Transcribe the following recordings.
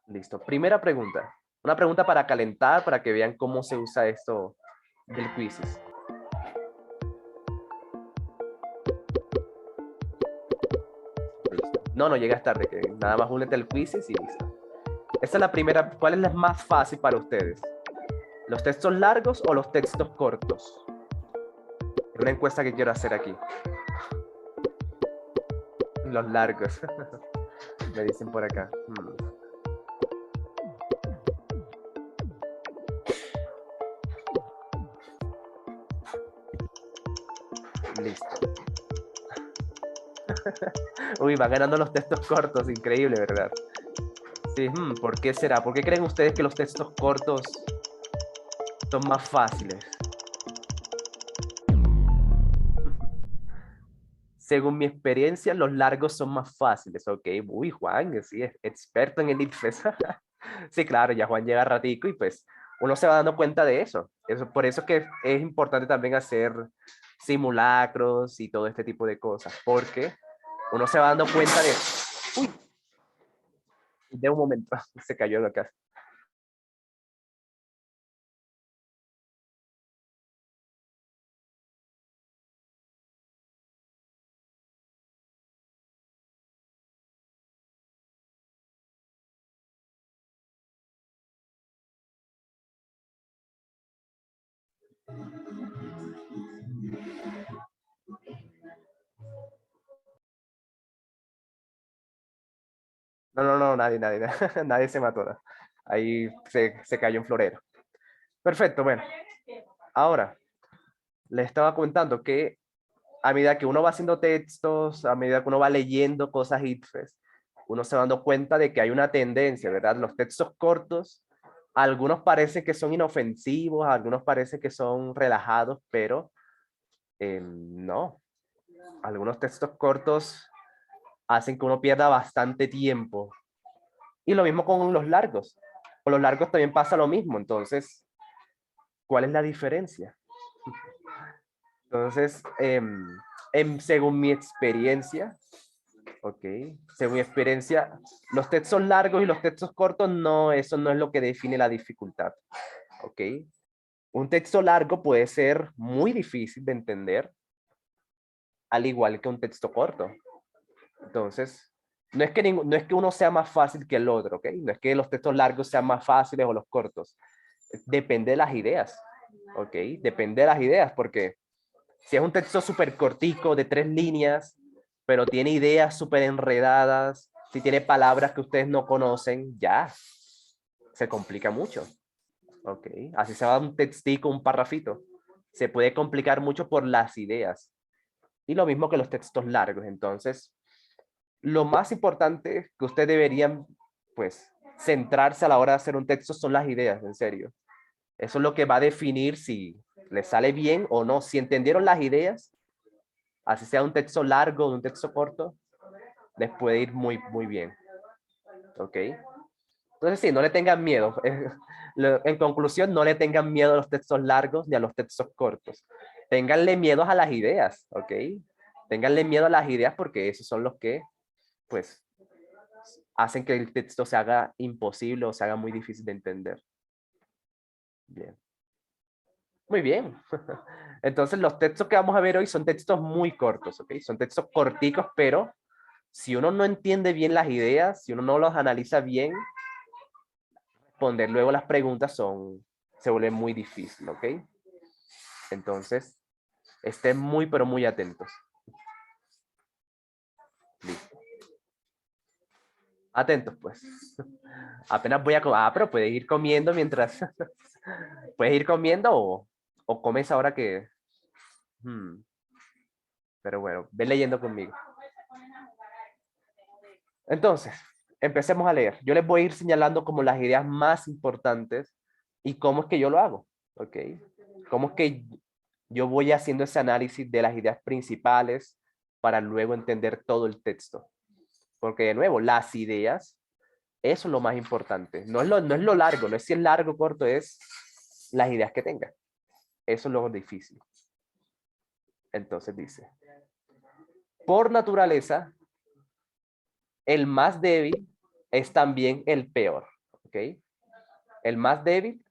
Listo. Primera pregunta. Una pregunta para calentar, para que vean cómo se usa esto del quizzes. Listo. No llegas tarde, que nada más únete al quizzes y listo. Esta es la primera. ¿Cuál es la más fácil para ustedes? ¿Los textos largos o los textos cortos? Es una encuesta que quiero hacer aquí. Los largos. Me dicen por acá. Listo. Uy, va ganando los textos cortos. Increíble, ¿verdad? Sí, ¿por qué será? ¿Por qué creen ustedes que los textos cortos son más fáciles? Según mi experiencia, los largos son más fáciles, ¿ok? Uy, Juan, sí, es experto en el ITFES. Sí, claro, ya Juan llega ratico y pues uno se va dando cuenta de eso. Por eso que es importante también hacer simulacros y todo este tipo de cosas, porque uno se va dando cuenta de... Uy, de un momento, se cayó de acá. No, nadie, nadie se mató. ¿No? Ahí se cayó un florero. Perfecto, bueno. Ahora, les estaba comentando que a medida que uno va haciendo textos, a medida que uno va leyendo cosas ITFES, uno se va dando cuenta de que hay una tendencia, ¿verdad? Los textos cortos, algunos parecen que son inofensivos, algunos parecen que son relajados, pero no. Algunos textos cortos hacen que uno pierda bastante tiempo. Y lo mismo con los largos. Con los largos también pasa lo mismo. Entonces, ¿cuál es la diferencia? Entonces, según mi experiencia, ok, según mi experiencia, los textos largos y los textos cortos, no, eso no es lo que define la dificultad, ok. Un texto largo puede ser muy difícil de entender, al igual que un texto corto. Entonces, no es que uno sea más fácil que el otro, ok. No es que los textos largos sean más fáciles o los cortos. Depende de las ideas, ok. Depende de las ideas, porque si es un texto súper cortico, de 3 líneas, pero tiene ideas súper enredadas, si tiene palabras que ustedes no conocen, ya, se complica mucho. Ok, así se va un textico, un parrafito. Se puede complicar mucho por las ideas. Y lo mismo que los textos largos. Entonces, lo más importante que ustedes deberían, pues, centrarse a la hora de hacer un texto son las ideas, en serio. Eso es lo que va a definir si les sale bien o no. Si entendieron las ideas, así sea un texto largo o un texto corto, les puede ir muy bien. ¿Ok? Entonces sí, no le tengan miedo. En conclusión, no le tengan miedo a los textos largos ni a los textos cortos. Ténganle miedo a las ideas, ¿ok? Ténganle miedo a las ideas porque esos son los que, pues, hacen que el texto se haga imposible o se haga muy difícil de entender. Bien. Muy bien. Entonces los textos que vamos a ver hoy son textos muy cortos, ¿ok? Son textos corticos, pero si uno no entiende bien las ideas, si uno no los analiza bien, responder luego las preguntas se vuelve muy difícil, ¿ok? Entonces, estén muy, pero muy atentos. Listo. Atentos, pues. Apenas voy a comer. Ah, pero puedes ir comiendo mientras... puedes ir comiendo o comes ahora que... Pero bueno, ven leyendo conmigo. Entonces, empecemos a leer. Yo les voy a ir señalando como las ideas más importantes y cómo es que yo lo hago, ¿ok? Cómo es que yo voy haciendo ese análisis de las ideas principales para luego entender todo el texto. Porque de nuevo, las ideas, eso es lo más importante. No es lo largo, no es si es largo o corto, es las ideas que tenga. Eso es lo difícil. Entonces dice, por naturaleza, el más débil es también el peor. ¿ok? El más débil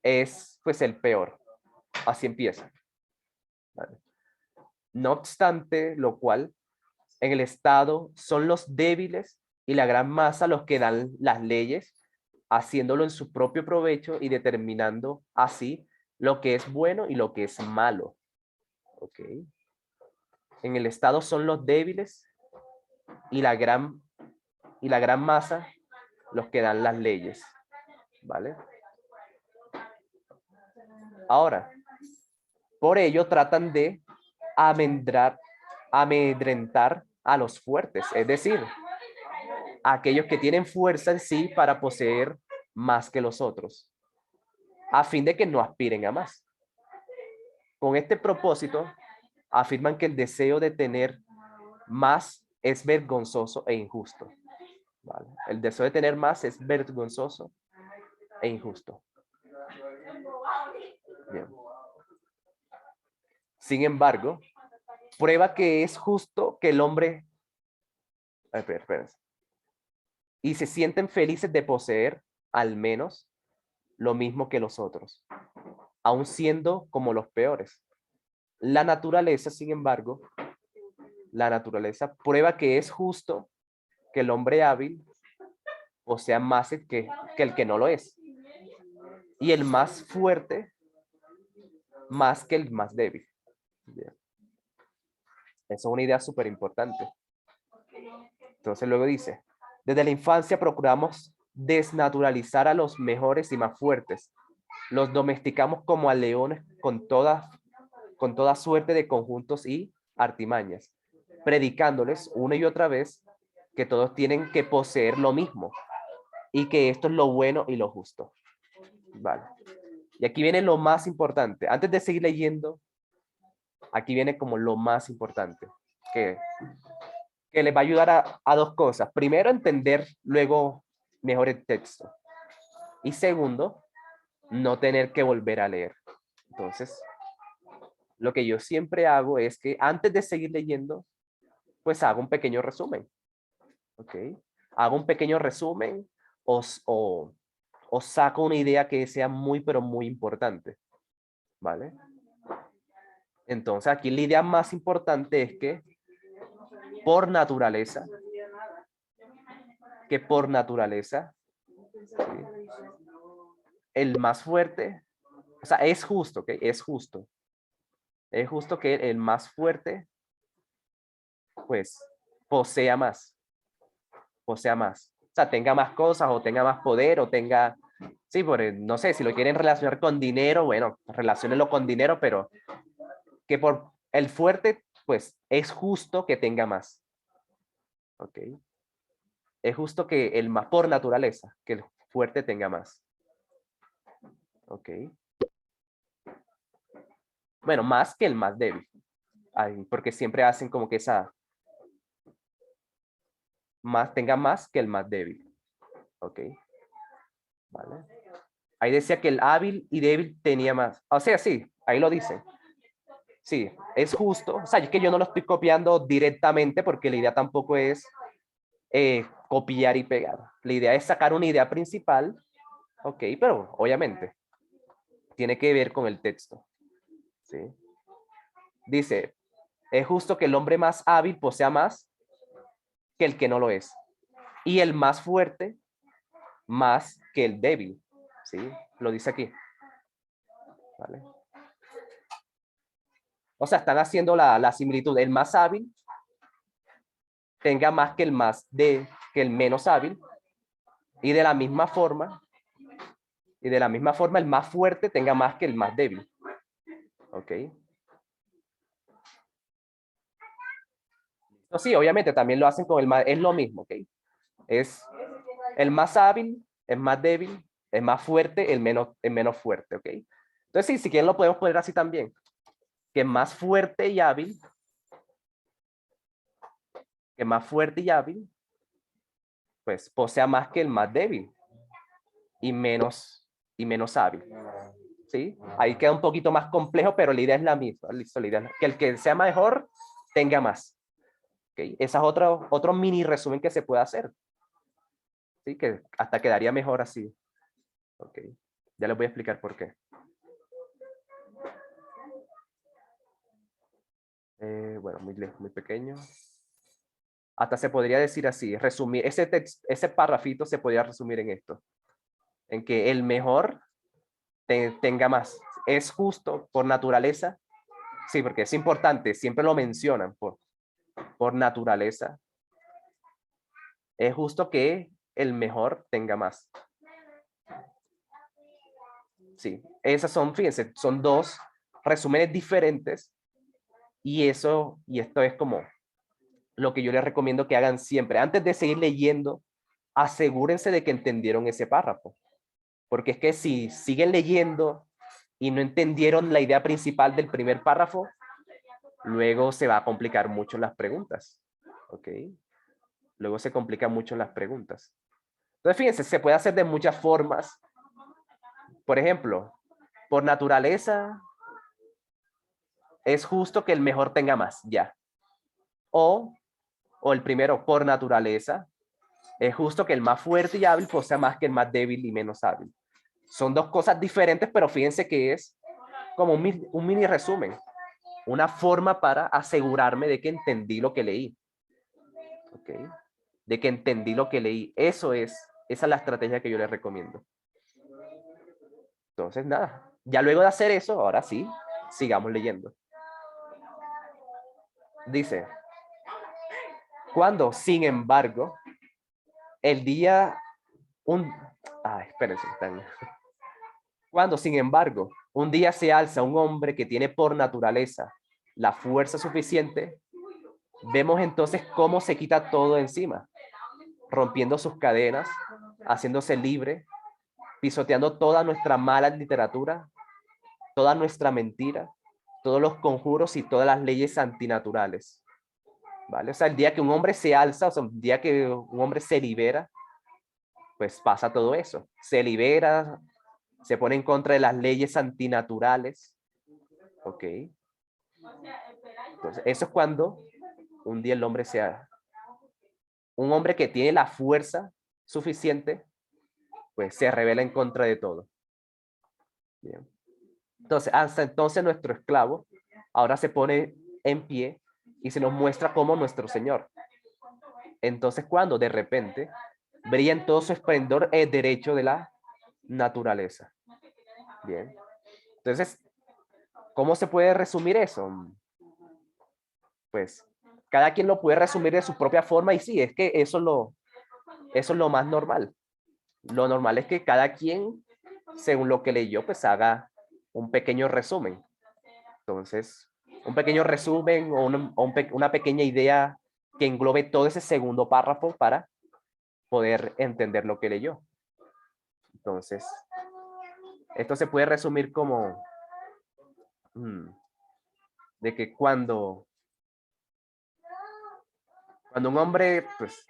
es pues el peor. Así empieza. ¿Vale? No obstante, lo cual, en el Estado son los débiles y la gran masa los que dan las leyes, haciéndolo en su propio provecho y determinando así lo que es bueno y lo que es malo. ¿Ok? En el Estado son los débiles y la gran masa los que dan las leyes. ¿Vale? Ahora, por ello tratan de amedrentar a los fuertes, es decir, a aquellos que tienen fuerza en sí para poseer más que los otros, a fin de que no aspiren a más. Con este propósito, afirman que el deseo de tener más es vergonzoso e injusto. ¿Vale? El deseo de tener más es vergonzoso e injusto. Bien. Sin embargo, prueba que es justo que el hombre... Espérense. Y se sienten felices de poseer al menos lo mismo que los otros, aun siendo como los peores. La naturaleza, sin embargo, la naturaleza prueba que es justo que el hombre hábil posea más que el que no lo es. Y el más fuerte más que el más débil. Bien. Esa es una idea súper importante. Entonces luego dice, desde la infancia procuramos desnaturalizar a los mejores y más fuertes. Los domesticamos como a leones con toda suerte de conjuntos y artimañas, predicándoles una y otra vez que todos tienen que poseer lo mismo y que esto es lo bueno y lo justo. Vale. Y aquí viene lo más importante. Antes de seguir leyendo, aquí viene como lo más importante, que les va a ayudar a dos cosas. Primero, entender luego mejor el texto. Y segundo, no tener que volver a leer. Entonces, lo que yo siempre hago es que antes de seguir leyendo, pues hago un pequeño resumen. ¿Ok? Hago un pequeño resumen o saco una idea que sea muy, pero muy importante. ¿Vale? Entonces, aquí la idea más importante es que por naturaleza, ¿sí? El más fuerte, o sea, es justo, ¿ok? Es justo. Es justo que el más fuerte, pues, posea más. O sea, tenga más cosas o tenga más poder o tenga, sí, no sé, si lo quieren relacionar con dinero, bueno, relaciónenlo con dinero, pero que por el fuerte, pues es justo que tenga más. ¿Ok? Es justo que el más, por naturaleza, que el fuerte tenga más. ¿Ok? Bueno, más que el más débil. Porque siempre hacen como que tenga más que el más débil. ¿Ok? ¿Vale? Ahí decía que el hábil y débil tenía más. O sea, sí, ahí lo dice. Sí, es justo. O sea, es que yo no lo estoy copiando directamente porque la idea tampoco es copiar y pegar. La idea es sacar una idea principal, ok, pero obviamente tiene que ver con el texto. ¿Sí? Dice, es justo que el hombre más hábil posea más que el que no lo es. Y el más fuerte más que el débil. ¿Sí? Lo dice aquí. ¿Vale? O sea, están haciendo la similitud. El más hábil tenga más que que el menos hábil. Y de la misma forma, el más fuerte tenga más que el más débil. ¿Ok? No, sí, obviamente también lo hacen con el más, es lo mismo, ¿ok? Es el más hábil, el más débil, el más fuerte, el menos fuerte, ¿ok? Entonces, sí, si quieren lo podemos poner así también. Que más fuerte y hábil, pues posea más que el más débil y menos hábil. ¿Sí? Ahí queda un poquito más complejo, pero la idea es la misma. Listo, la idea es que el que sea mejor tenga más. ¿Okay? Ese es otro mini resumen que se puede hacer. Sí, que hasta quedaría mejor así. Ok, ya les voy a explicar por qué. Bueno, muy pequeño. Hasta se podría decir así, resumir, ese párrafito se podría resumir en esto, en que el mejor tenga más. Es justo por naturaleza, sí, porque es importante, siempre lo mencionan por naturaleza. Es justo que el mejor tenga más. Sí, esas son, fíjense, son dos resúmenes diferentes y esto es como lo que yo les recomiendo que hagan siempre. Antes de seguir leyendo, asegúrense de que entendieron ese párrafo. Porque es que si siguen leyendo y no entendieron la idea principal del primer párrafo, luego se va a complicar mucho las preguntas. ¿Ok? Luego se complican mucho las preguntas. Entonces, fíjense, se puede hacer de muchas formas. Por ejemplo, por naturaleza, es justo que el mejor tenga más, ya. O el primero, por naturaleza, es justo que el más fuerte y hábil posea más que el más débil y menos hábil. Son dos cosas diferentes, pero fíjense que es como un mini resumen. Una forma para asegurarme de que entendí lo que leí. ¿Ok? De que entendí lo que leí. Esa es la estrategia que yo les recomiendo. Entonces, nada. Ya luego de hacer eso, ahora sí, sigamos leyendo. Dice, cuando, sin embargo, el día... espérense. Cuando, sin embargo, un día se alza un hombre que tiene por naturaleza la fuerza suficiente, vemos entonces cómo se quita todo encima, rompiendo sus cadenas, haciéndose libre, pisoteando toda nuestra mala literatura, toda nuestra mentira, todos los conjuros y todas las leyes antinaturales. ¿Vale? O sea, el día que un hombre se alza, o sea, el día que un hombre se libera, pues pasa todo eso. Se libera, se pone en contra de las leyes antinaturales. ¿Ok? Entonces, eso es cuando un día el hombre sea un hombre que tiene la fuerza suficiente, pues se revela en contra de todo. Bien. Entonces, hasta entonces nuestro esclavo ahora se pone en pie y se nos muestra como nuestro Señor. Entonces, cuando de repente brilla en todo su esplendor el derecho de la naturaleza. Bien. Entonces, ¿cómo se puede resumir eso? Pues cada quien lo puede resumir de su propia forma y sí, es que eso es lo más normal. Lo normal es que cada quien, según lo que leyó, pues haga un pequeño resumen. Entonces, un pequeño resumen o una pequeña idea que englobe todo ese segundo párrafo para poder entender lo que leyó. Entonces, esto se puede resumir como de que cuando un hombre pues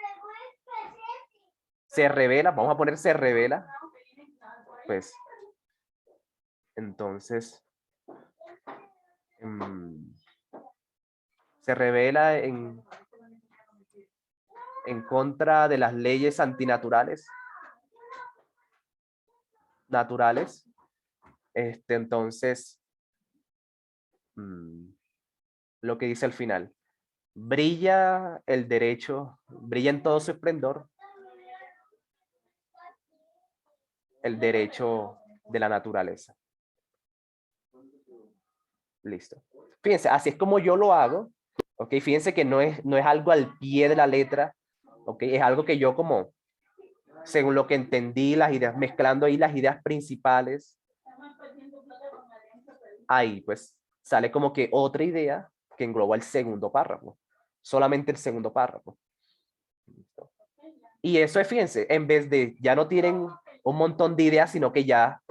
se revela, vamos a poner se revela, pues entonces se revela en contra de las leyes antinaturales, entonces, lo que dice al final, brilla el derecho, brilla en todo su esplendor, el derecho de la naturaleza. Listo. Fíjense, así es como yo lo hago, ¿ok? Fíjense que no es algo al pie de la letra, ¿ok? Es algo que yo como, según lo que entendí, las ideas, mezclando ahí las ideas principales, ahí pues sale como que otra idea que engloba el segundo párrafo, solamente el segundo párrafo. Y eso es, fíjense, en vez de, ya no tienen un montón de ideas, sino que ya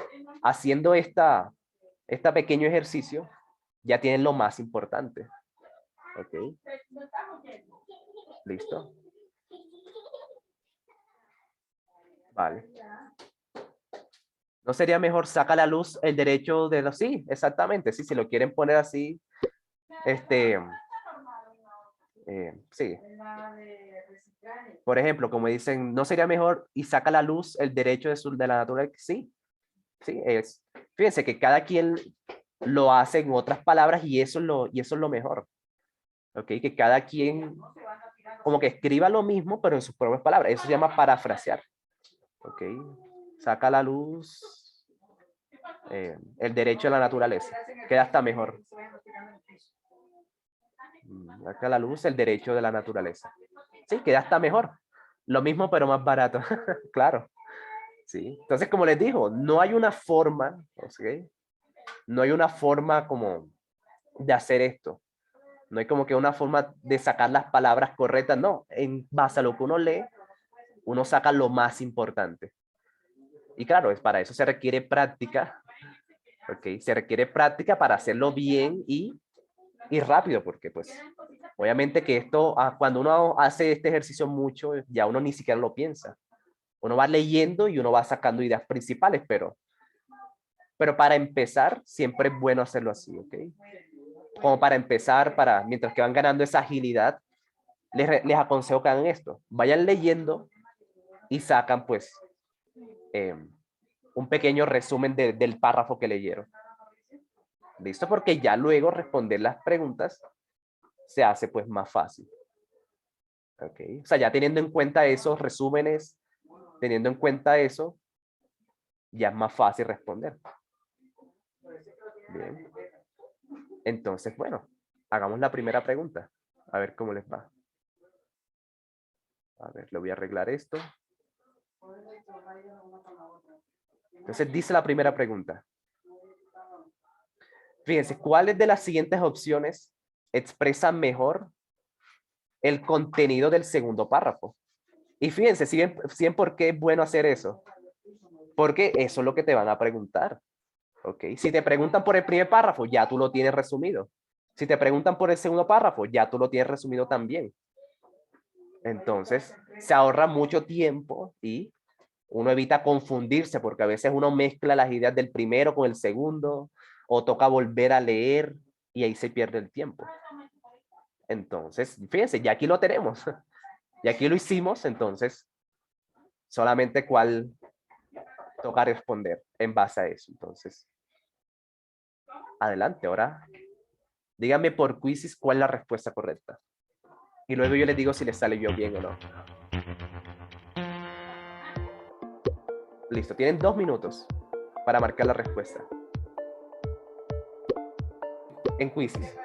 haciendo este pequeño ejercicio, ya tienen lo más importante. ¿Ok? ¿Listo? Vale. ¿No sería mejor saca a la luz el derecho de los... Sí, exactamente. Sí, si lo quieren poner así, sí. Por ejemplo, como dicen, ¿no sería mejor y saca a la luz el derecho de la naturaleza? Sí, sí, es. Fíjense que cada quien lo hace en otras palabras y eso es lo mejor. ¿Ok? Que cada quien como que escriba lo mismo, pero en sus propias palabras. Eso se llama parafrasear. ¿Ok? Saca a la luz el derecho de la naturaleza. Queda hasta mejor. Saca a la luz el derecho de la naturaleza. Sí, queda hasta mejor. Lo mismo, pero más barato. Claro. Sí. Entonces, como les digo, no hay una forma, ¿ok? No hay una forma como de hacer esto. No hay como que una forma de sacar las palabras correctas. No, en base a lo que uno lee, uno saca lo más importante. Y claro, es para eso se requiere práctica. ¿Ok? Se requiere práctica para hacerlo bien y rápido, porque pues obviamente que esto, cuando uno hace este ejercicio mucho, ya uno ni siquiera lo piensa. Uno va leyendo y uno va sacando ideas principales, pero para empezar, siempre es bueno hacerlo así, ¿ok? Como para empezar, mientras que van ganando esa agilidad, les aconsejo que hagan esto. Vayan leyendo y sacan, pues, eh, un pequeño resumen del párrafo que leyeron. ¿Listo? Porque ya luego responder las preguntas se hace, pues, más fácil. ¿Ok? O sea, ya teniendo en cuenta esos resúmenes, teniendo en cuenta eso, ya es más fácil responder. Bien. Entonces, bueno, hagamos la primera pregunta. A ver cómo les va. A ver, le voy a arreglar esto. Entonces dice la primera pregunta. Fíjense, ¿cuáles de las siguientes opciones expresan mejor el contenido del segundo párrafo? Y fíjense, siguen por qué es bueno hacer eso. Porque eso es lo que te van a preguntar. ¿Ok? Si te preguntan por el primer párrafo, ya tú lo tienes resumido. Si te preguntan por el segundo párrafo, ya tú lo tienes resumido también. Entonces, se ahorra mucho tiempo y uno evita confundirse porque a veces uno mezcla las ideas del primero con el segundo o toca volver a leer y ahí se pierde el tiempo. Entonces, fíjense, ya aquí lo tenemos. Y aquí lo hicimos, entonces, solamente cuál toca responder en base a eso. Entonces, adelante, ahora díganme por quizzes cuál es la respuesta correcta. Y luego yo les digo si les sale yo bien o no. Listo, tienen 2 minutos para marcar la respuesta. En quizzes.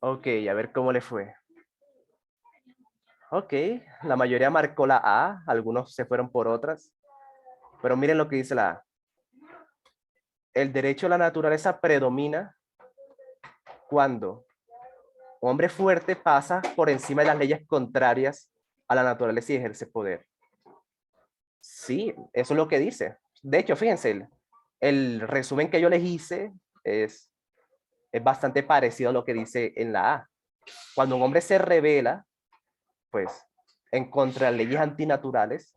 Ok, a ver cómo le fue. Ok, la mayoría marcó la A, algunos se fueron por otras, pero miren lo que dice la A. El derecho a la naturaleza predomina cuando un hombre fuerte pasa por encima de las leyes contrarias a la naturaleza y ejerce poder. Sí, eso es lo que dice. De hecho, fíjense, el resumen que yo les hice es, es bastante parecido a lo que dice en la A. Cuando un hombre se revela, pues, en contra de leyes antinaturales,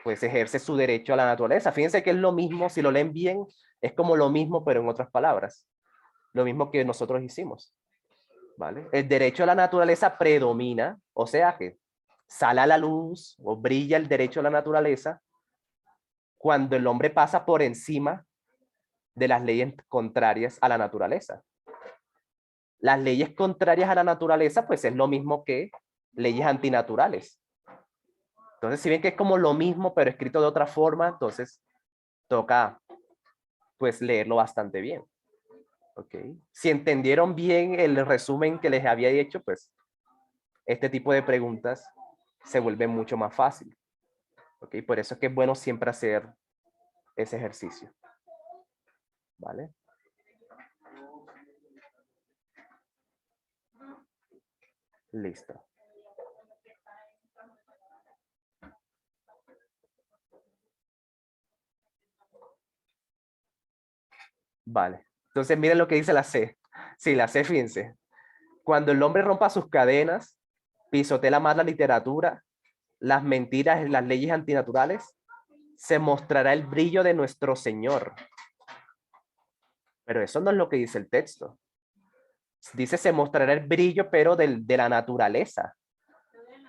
pues ejerce su derecho a la naturaleza. Fíjense que es lo mismo, si lo leen bien, es como lo mismo, pero en otras palabras. Lo mismo que nosotros hicimos. ¿Vale? El derecho a la naturaleza predomina, o sea que sale a la luz o brilla el derecho a la naturaleza cuando el hombre pasa por encima de las leyes contrarias a la naturaleza. Las leyes contrarias a la naturaleza, pues es lo mismo que leyes antinaturales. Entonces, si ven que es como lo mismo, pero escrito de otra forma, entonces toca pues leerlo bastante bien. ¿Ok? Si entendieron bien el resumen que les había hecho, pues este tipo de preguntas se vuelve mucho más fácil. ¿Ok? Por eso es que es bueno siempre hacer ese ejercicio. ¿Vale? Listo. Vale. Entonces miren lo que dice la C. Sí, la C, fíjense. Cuando el hombre rompa sus cadenas, pisotee más la literatura, las mentiras y las leyes antinaturales, se mostrará el brillo de nuestro Señor. Pero eso no es lo que dice el texto. Dice se mostrará el brillo, pero de la naturaleza.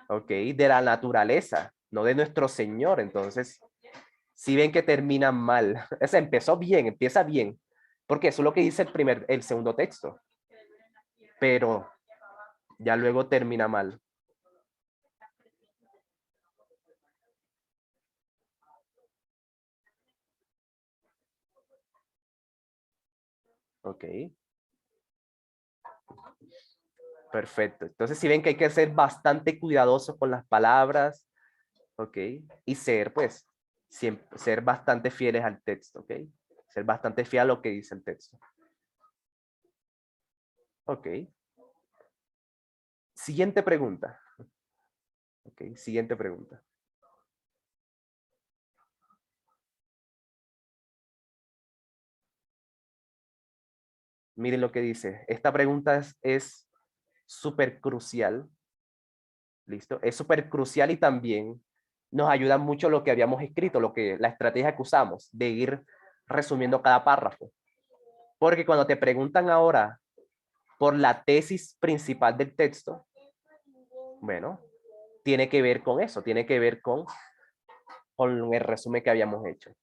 ¿Ok? De la naturaleza, no de nuestro Señor. Entonces, si ven que termina mal. O sea, empezó bien, empieza bien. Porque eso es lo que dice el segundo texto. Pero ya luego termina mal. Ok. Perfecto. Entonces, si ven que hay que ser bastante cuidadosos con las palabras, ¿ok? Y ser, pues, siempre, ser bastante fieles al texto, ¿ok? Ser bastante fiel a lo que dice el texto. Ok. Siguiente pregunta. Ok, siguiente pregunta. Miren lo que dice. Esta pregunta es súper crucial. ¿Listo? Es súper crucial y también nos ayuda mucho lo que habíamos escrito, la estrategia que usamos de ir resumiendo cada párrafo. Porque cuando te preguntan ahora por la tesis principal del texto, bueno, tiene que ver con eso, tiene que ver con el resumen que habíamos hecho.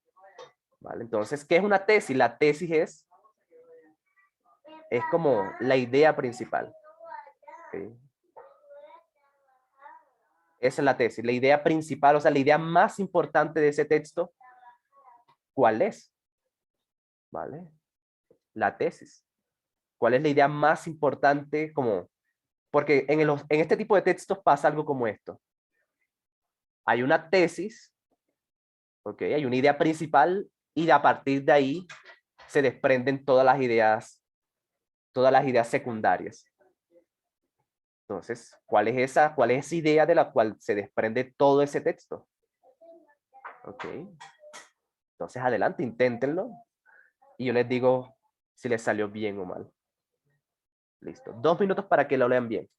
¿Vale? Entonces, ¿qué es una tesis? La tesis es como la idea principal. ¿Sí? Esa es la tesis, la idea principal, o sea, la idea más importante de ese texto, ¿cuál es? ¿Vale? La tesis. ¿Cuál es la idea más importante? Como, porque en este tipo de textos pasa algo como esto. Hay una tesis, ¿ok? Hay una idea principal y a partir de ahí se desprenden todas las ideas secundarias. Entonces, ¿cuál es esa? ¿Cuál es esa idea de la cual se desprende todo ese texto? ¿Ok? Entonces, adelante, inténtenlo y yo les digo si les salió bien o mal. Listo. 2 minutos para que lo lean bien.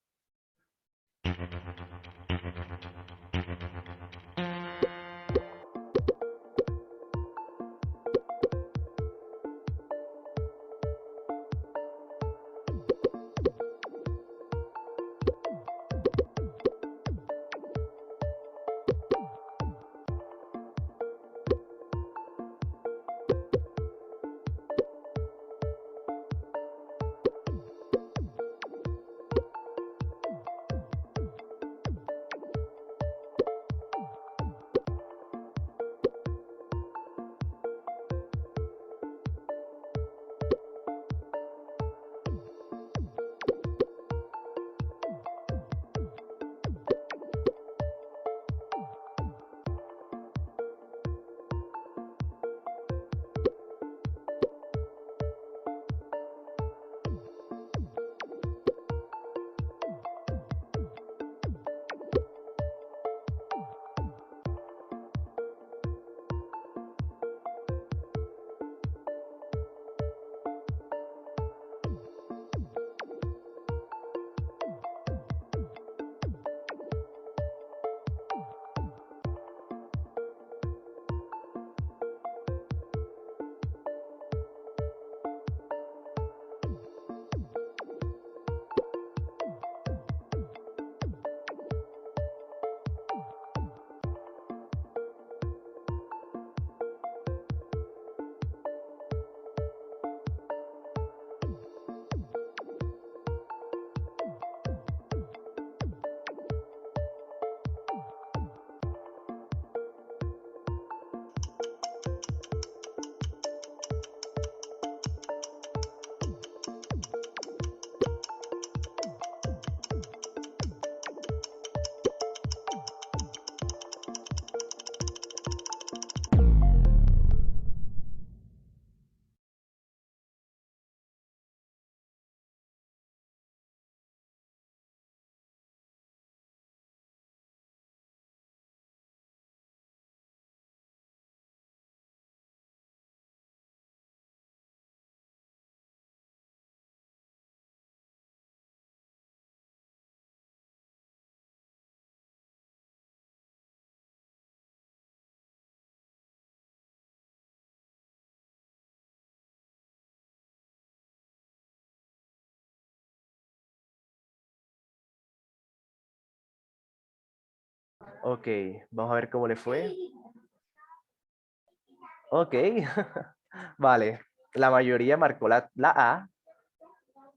Ok, vamos a ver cómo le fue. Ok, vale. La mayoría marcó la A.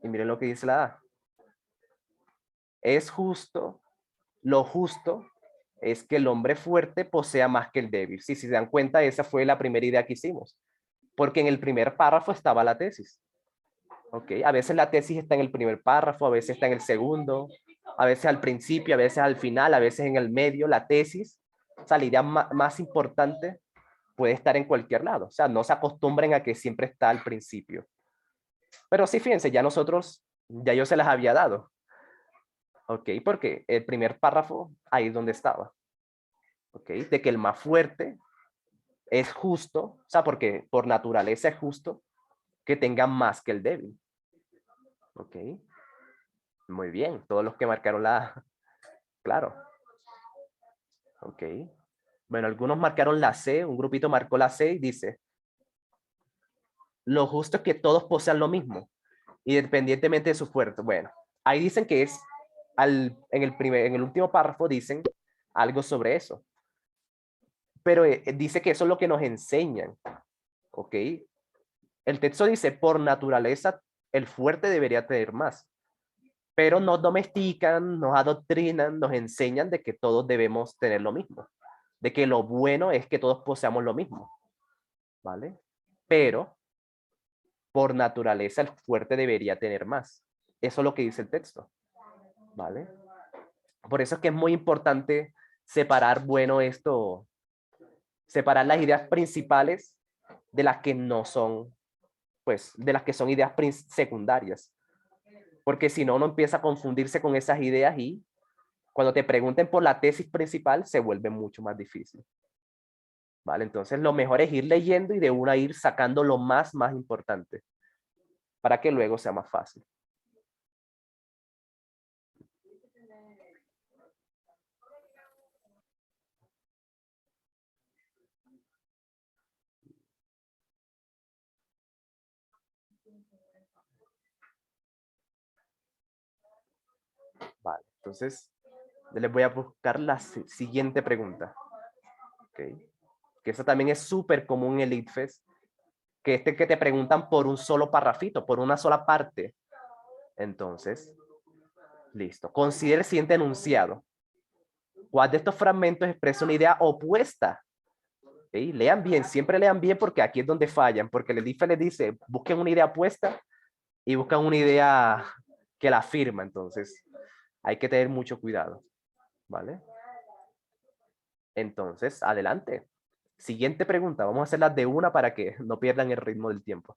Y miren lo que dice la A. Es justo, lo justo es que el hombre fuerte posea más que el débil. Sí, si se dan cuenta, esa fue la primera idea que hicimos. Porque en el primer párrafo estaba la tesis. Ok, a veces la tesis está en el primer párrafo, a veces está en el segundo, a veces al principio, a veces al final, a veces en el medio. La tesis, o sea, la idea más importante puede estar en cualquier lado. O sea, no se acostumbren a que siempre está al principio. Pero sí, fíjense, ya nosotros, ya yo se las había dado. Ok, porque el primer párrafo, ahí es donde estaba. Ok, de que el más fuerte es justo, o sea, porque por naturaleza es justo que tenga más que el débil. Ok, muy bien, todos los que marcaron la A, claro. Ok, bueno, algunos marcaron la C, un grupito marcó la C y dice, lo justo es que todos posean lo mismo, independientemente de su fuerza. Bueno, ahí dicen que es, en el último párrafo dicen algo sobre eso, pero dice que eso es lo que nos enseñan, ¿ok? El texto dice, por naturaleza, el fuerte debería tener más, pero nos domestican, nos adoctrinan, nos enseñan de que todos debemos tener lo mismo, de que lo bueno es que todos poseamos lo mismo, ¿vale? Pero por naturaleza el fuerte debería tener más. Eso es lo que dice el texto, ¿vale? Por eso es que es muy importante separar, bueno, esto, separar las ideas principales de las que no son, pues, de las que son ideas secundarias. Porque si no, uno empieza a confundirse con esas ideas y cuando te pregunten por la tesis principal se vuelve mucho más difícil. ¿Vale? Entonces lo mejor es ir leyendo y de una ir sacando lo más importante para que luego sea más fácil. Vale, entonces les voy a buscar la siguiente pregunta. ¿Okay? Que eso también es súper común en el ITFES, que te preguntan por un solo parrafito, por una sola parte. Entonces, listo. Considere el siguiente enunciado. ¿Cuál de estos fragmentos expresa una idea opuesta? ¿Sí? Lean bien, siempre lean bien porque aquí es donde fallan, porque el ITFES les dice, busquen una idea opuesta y buscan una idea que la afirma. Entonces, hay que tener mucho cuidado. ¿Vale? Entonces, adelante. Siguiente pregunta. Vamos a hacerlas de una para que no pierdan el ritmo del tiempo.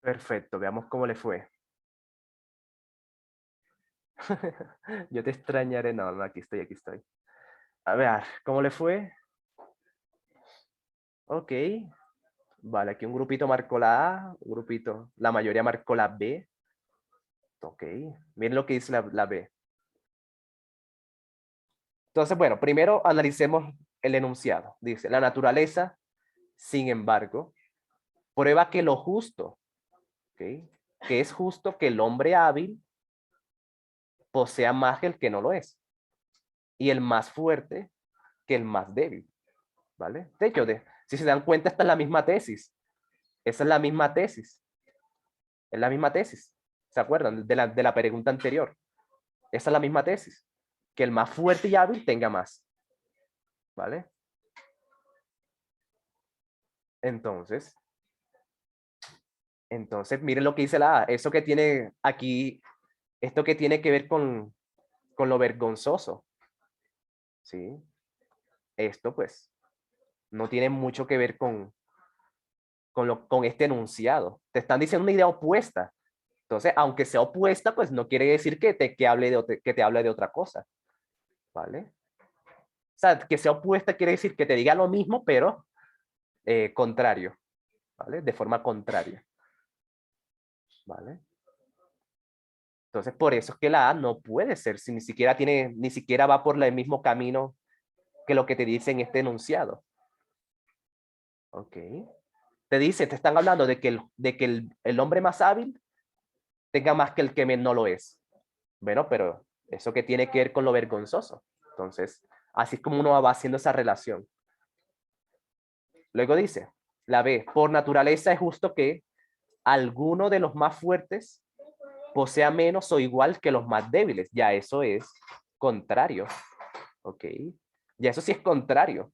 Perfecto, veamos cómo le fue. Yo te extrañaré. No, no, aquí estoy, aquí estoy. A ver, ¿cómo le fue? Ok. Vale, aquí un grupito marcó la A, un grupito, la mayoría marcó la B. Ok. Miren lo que dice la B. Entonces, bueno, primero analicemos el enunciado. Dice, la naturaleza, sin embargo, prueba que lo justo, ¿ok? Que es justo que el hombre hábil posea más que el que no lo es. Y el más fuerte que el más débil, ¿vale? De hecho, si se dan cuenta, esta es la misma tesis. Esa es la misma tesis. Es la misma tesis. ¿Se acuerdan? De la pregunta anterior. Esa es la misma tesis. Que el más fuerte y hábil tenga más. ¿Vale? Entonces, miren lo que dice la A. Eso que tiene aquí, esto que tiene que ver con lo vergonzoso. ¿Sí? Esto, pues, no tiene mucho que ver con este enunciado. Te están diciendo una idea opuesta. Entonces, aunque sea opuesta, pues no quiere decir que te hable de otra cosa. ¿Vale? O sea, que sea opuesta quiere decir que te diga lo mismo, pero contrario. ¿Vale? De forma contraria. ¿Vale? Entonces, por eso es que la A no puede ser, si ni siquiera va por el mismo camino que lo que te dice en este enunciado. Ok. Te están hablando de que el hombre más hábil tenga más que el que no lo es. Bueno, pero eso que tiene que ver con lo vergonzoso. Entonces, así es como uno va haciendo esa relación. Luego dice, la B, por naturaleza es justo que alguno de los más fuertes posea menos o igual que los más débiles. Ya eso es contrario. Ok. Ya eso sí es contrario.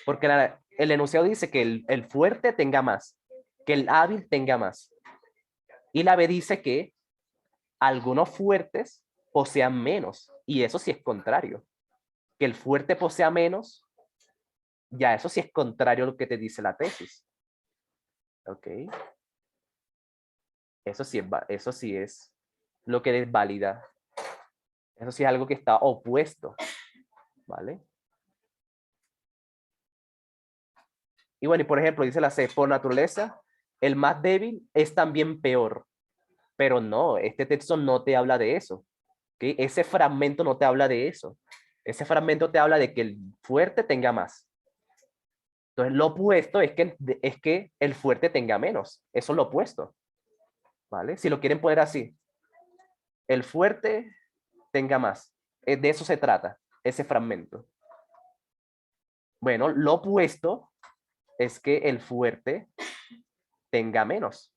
Porque el enunciado dice que el fuerte tenga más, que el hábil tenga más. Y la B dice que algunos fuertes posean menos. Y eso sí es contrario. Que el fuerte posea menos, ya eso sí es contrario a lo que te dice la tesis. Ok. Eso sí es lo que desvalida. Eso sí es algo que está opuesto. ¿Vale? Y bueno, y por ejemplo, dice la C, por naturaleza, el más débil es también peor. Pero no, este texto no te habla de eso. ¿Okay? Ese fragmento no te habla de eso. Ese fragmento te habla de que el fuerte tenga más. Entonces, lo opuesto es que el fuerte tenga menos. Eso es lo opuesto. ¿Vale? Si lo quieren poner así, el fuerte tenga más. De eso se trata, ese fragmento. Bueno, lo opuesto es que el fuerte tenga menos.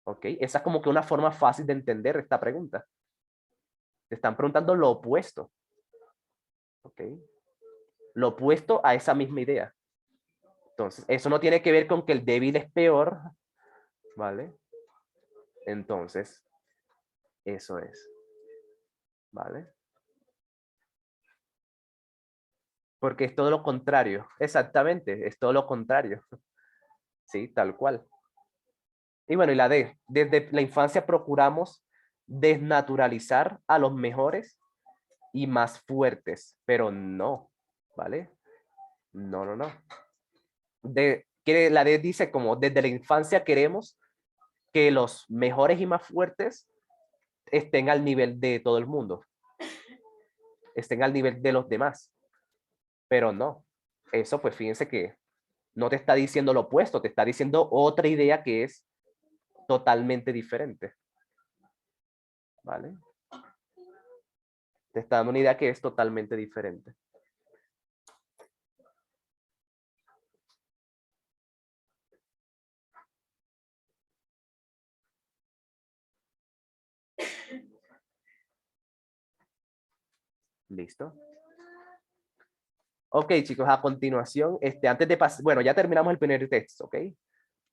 ¿Ok? Esa es como que una forma fácil de entender esta pregunta. Te están preguntando lo opuesto. ¿Ok? Lo opuesto a esa misma idea. Entonces, eso no tiene que ver con que el débil es peor, ¿vale? Entonces, eso es, ¿vale? Porque es todo lo contrario. Exactamente, es todo lo contrario. Sí, tal cual. Y bueno, y la D. Desde la infancia procuramos desnaturalizar a los mejores y más fuertes, pero no, ¿vale? No, no, no. La D dice como desde la infancia queremos que los mejores y más fuertes estén al nivel de todo el mundo, estén al nivel de los demás, pero no. Eso pues fíjense que no te está diciendo lo opuesto, te está diciendo otra idea que es totalmente diferente, ¿vale? Te está dando una idea que es totalmente diferente. ¿Listo? Ok, chicos, a continuación, antes de pasar, bueno, ya terminamos el primer texto, ¿ok?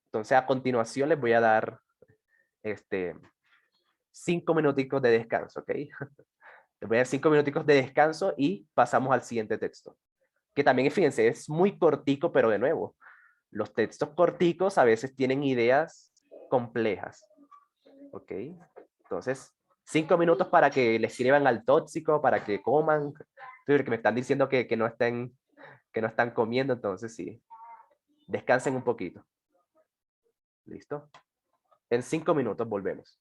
Entonces, a continuación les voy a dar 5 minuticos de descanso, ¿ok? Les voy a dar 5 minuticos de descanso y pasamos al siguiente texto. Que también, fíjense, es muy cortico, pero de nuevo, los textos corticos a veces tienen ideas complejas. ¿Ok? Entonces, 5 minutos para que le escriban al tóxico, para que coman, porque me están diciendo que no están comiendo, entonces sí, descansen un poquito. ¿Listo? En 5 minutos volvemos.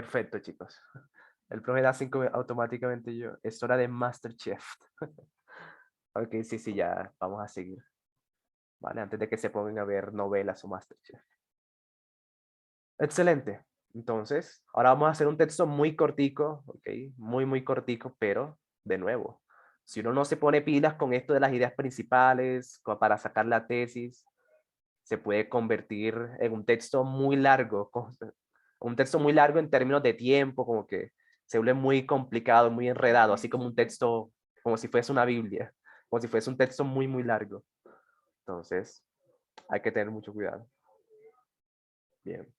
Perfecto, chicos. El profe da 5 automáticamente yo. Es hora de MasterChef. Ok, sí, sí, ya vamos a seguir. Vale, antes de que se pongan a ver novelas o MasterChef. Excelente. Entonces, ahora vamos a hacer un texto muy cortico, ok, muy, muy cortico, pero de nuevo, si uno no se pone pilas con esto de las ideas principales para sacar la tesis, se puede convertir en un texto muy largo, un texto muy largo en términos de tiempo, como que se vuelve muy complicado, muy enredado, así como un texto, como si fuese una Biblia, como si fuese un texto muy, muy largo. Entonces, hay que tener mucho cuidado. Bien.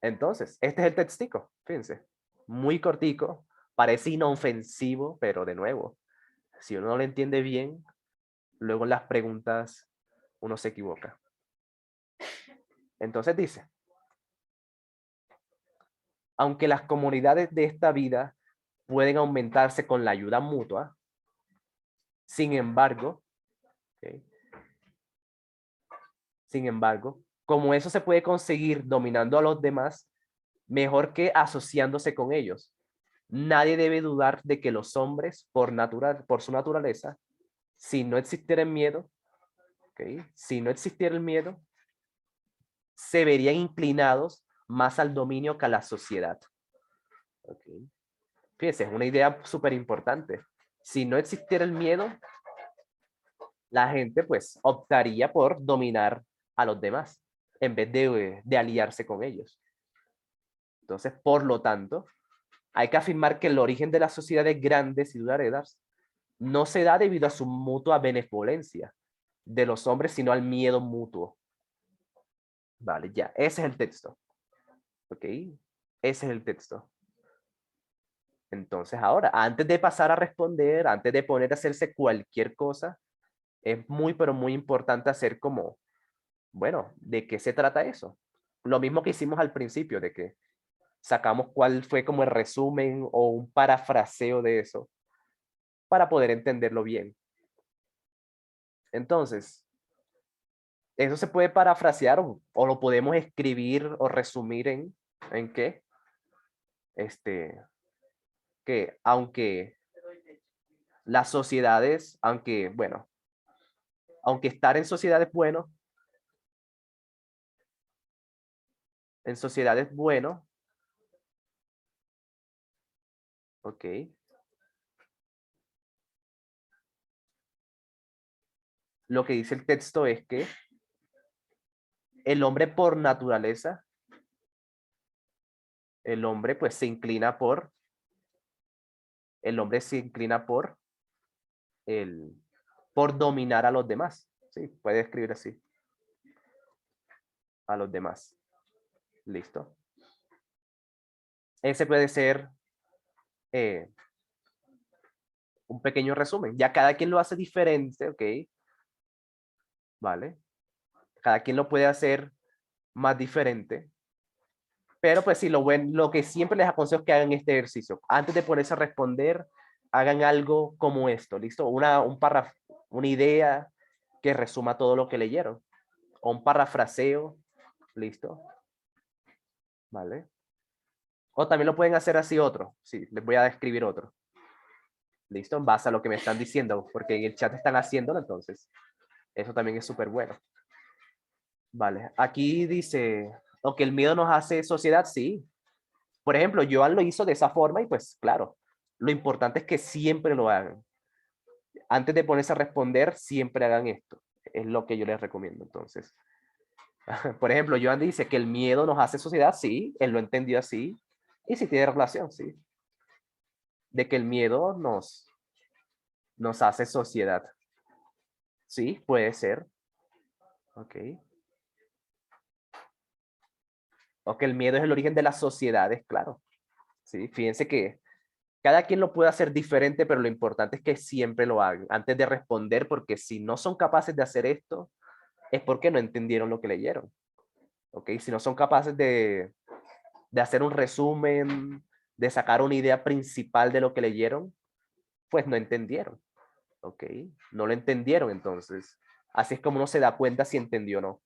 Entonces, este es el textico, fíjense, muy cortico, parece inofensivo, pero de nuevo, si uno no lo entiende bien, luego en las preguntas uno se equivoca. Entonces dice, aunque las comunidades de esta vida pueden aumentarse con la ayuda mutua, sin embargo, ¿okay? Sin embargo, como eso se puede conseguir dominando a los demás, mejor que asociándose con ellos. Nadie debe dudar de que los hombres, por su naturaleza, si no existiera el miedo, ¿okay? Si no existiera el miedo, se verían inclinados más al dominio que a la sociedad. ¿Okay? Fíjense, es una idea súper importante. Si no existiera el miedo, la gente pues optaría por dominar a los demás en vez de aliarse con ellos. Entonces, por lo tanto, hay que afirmar que el origen de las sociedades grandes y duraderas no se da debido a su mutua benevolencia de los hombres, sino al miedo mutuo. Vale, ya, ese es el texto. ¿Ok? Ese es el texto. Entonces, ahora, antes de pasar a responder, antes de poner a hacerse cualquier cosa, es muy, pero muy importante hacer como, bueno, ¿de qué se trata eso? Lo mismo que hicimos al principio, de que sacamos cuál fue como el resumen o un parafraseo de eso para poder entenderlo bien. Entonces, eso se puede parafrasear o lo podemos escribir o resumir ¿en qué? Que aunque las sociedades, aunque, bueno, aunque estar en sociedades bueno, en sociedades bueno, ok, lo que dice el texto es que el hombre por naturaleza, el hombre pues se inclina el hombre se inclina el, por dominar a los demás. Sí, puede escribir así. A los demás. Listo. Ese puede ser eh, un pequeño resumen. Ya cada quien lo hace diferente, ¿ok? ¿Vale? Cada quien lo puede hacer más diferente. Pero pues sí, lo que siempre les aconsejo es que hagan este ejercicio. Antes de ponerse a responder, hagan algo como esto, ¿listo? Un párrafo, una idea que resuma todo lo que leyeron. O un parafraseo, ¿listo? ¿Vale? O también lo pueden hacer así otro. Sí, les voy a describir otro. ¿Listo? En base a lo que me están diciendo, porque en el chat están haciéndolo, entonces. Eso también es súper bueno. Vale, aquí dice, o que el miedo nos hace sociedad, sí. Por ejemplo, Joan lo hizo de esa forma y pues claro, lo importante es que siempre lo hagan. Antes de ponerse a responder, siempre hagan esto. Es lo que yo les recomiendo, entonces. Por ejemplo, Joan dice que el miedo nos hace sociedad, sí, él lo entendió así. Y sí tiene relación, sí. De que el miedo nos hace sociedad. Sí, puede ser. Ok. O que el miedo es el origen de las sociedades, claro. Sí, fíjense que cada quien lo puede hacer diferente, pero lo importante es que siempre lo hagan antes de responder, porque si no son capaces de hacer esto, es porque no entendieron lo que leyeron. ¿Ok? Si no son capaces de hacer un resumen, de sacar una idea principal de lo que leyeron, pues no entendieron. ¿Ok? No lo entendieron entonces. Así es como uno se da cuenta si entendió o no.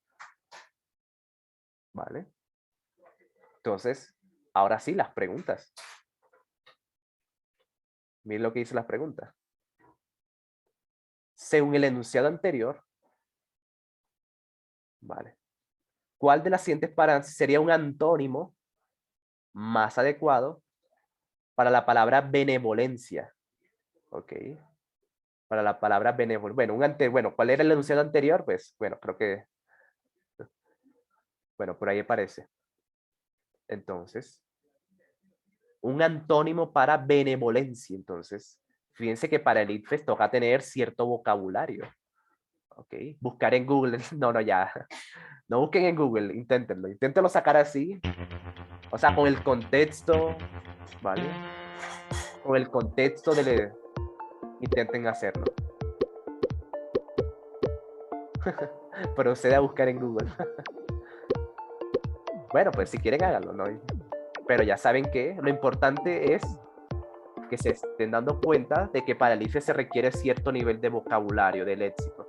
¿Vale? Entonces, Ahora sí, las preguntas. Miren lo que dice las preguntas. Según el enunciado anterior, ¿vale? ¿Cuál de las siguientes palabras sería un antónimo más adecuado para la palabra benevolencia? Ok. Para la palabra benevolencia. Bueno, ¿cuál era el enunciado anterior? Pues, bueno, creo que, bueno, por ahí aparece. Entonces, un antónimo para benevolencia. Entonces, fíjense que para el ITFES toca tener cierto vocabulario. Ok. Buscar en Google. No, no, ya. No busquen en Google. Inténtenlo. Inténtenlo sacar así. O sea, con el contexto. ¿Vale? Con el contexto intenten hacerlo. Procede a buscar en Google. Bueno, pues si quieren háganlo, ¿no? Pero ya saben que lo importante es que se estén dando cuenta de que para el IFE se requiere cierto nivel de vocabulario, de léxico.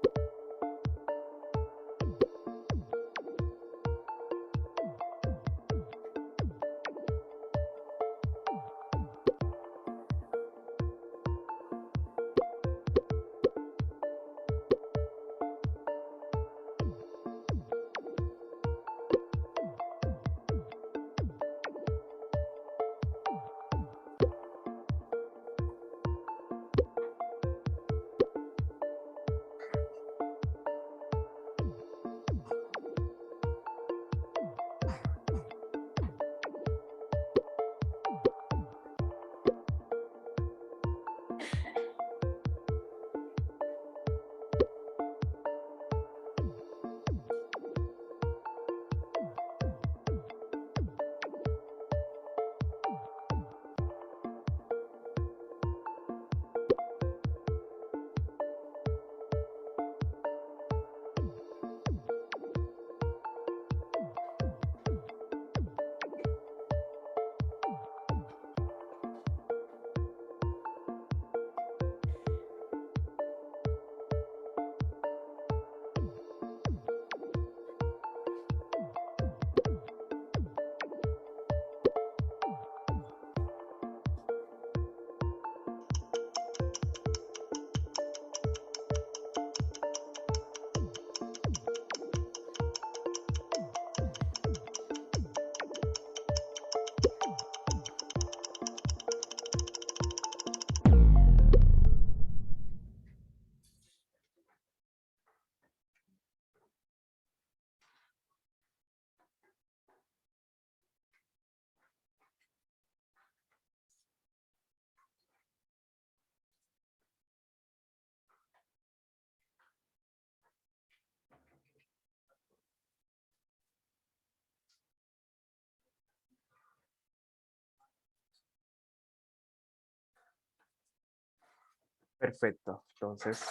Perfecto. Entonces,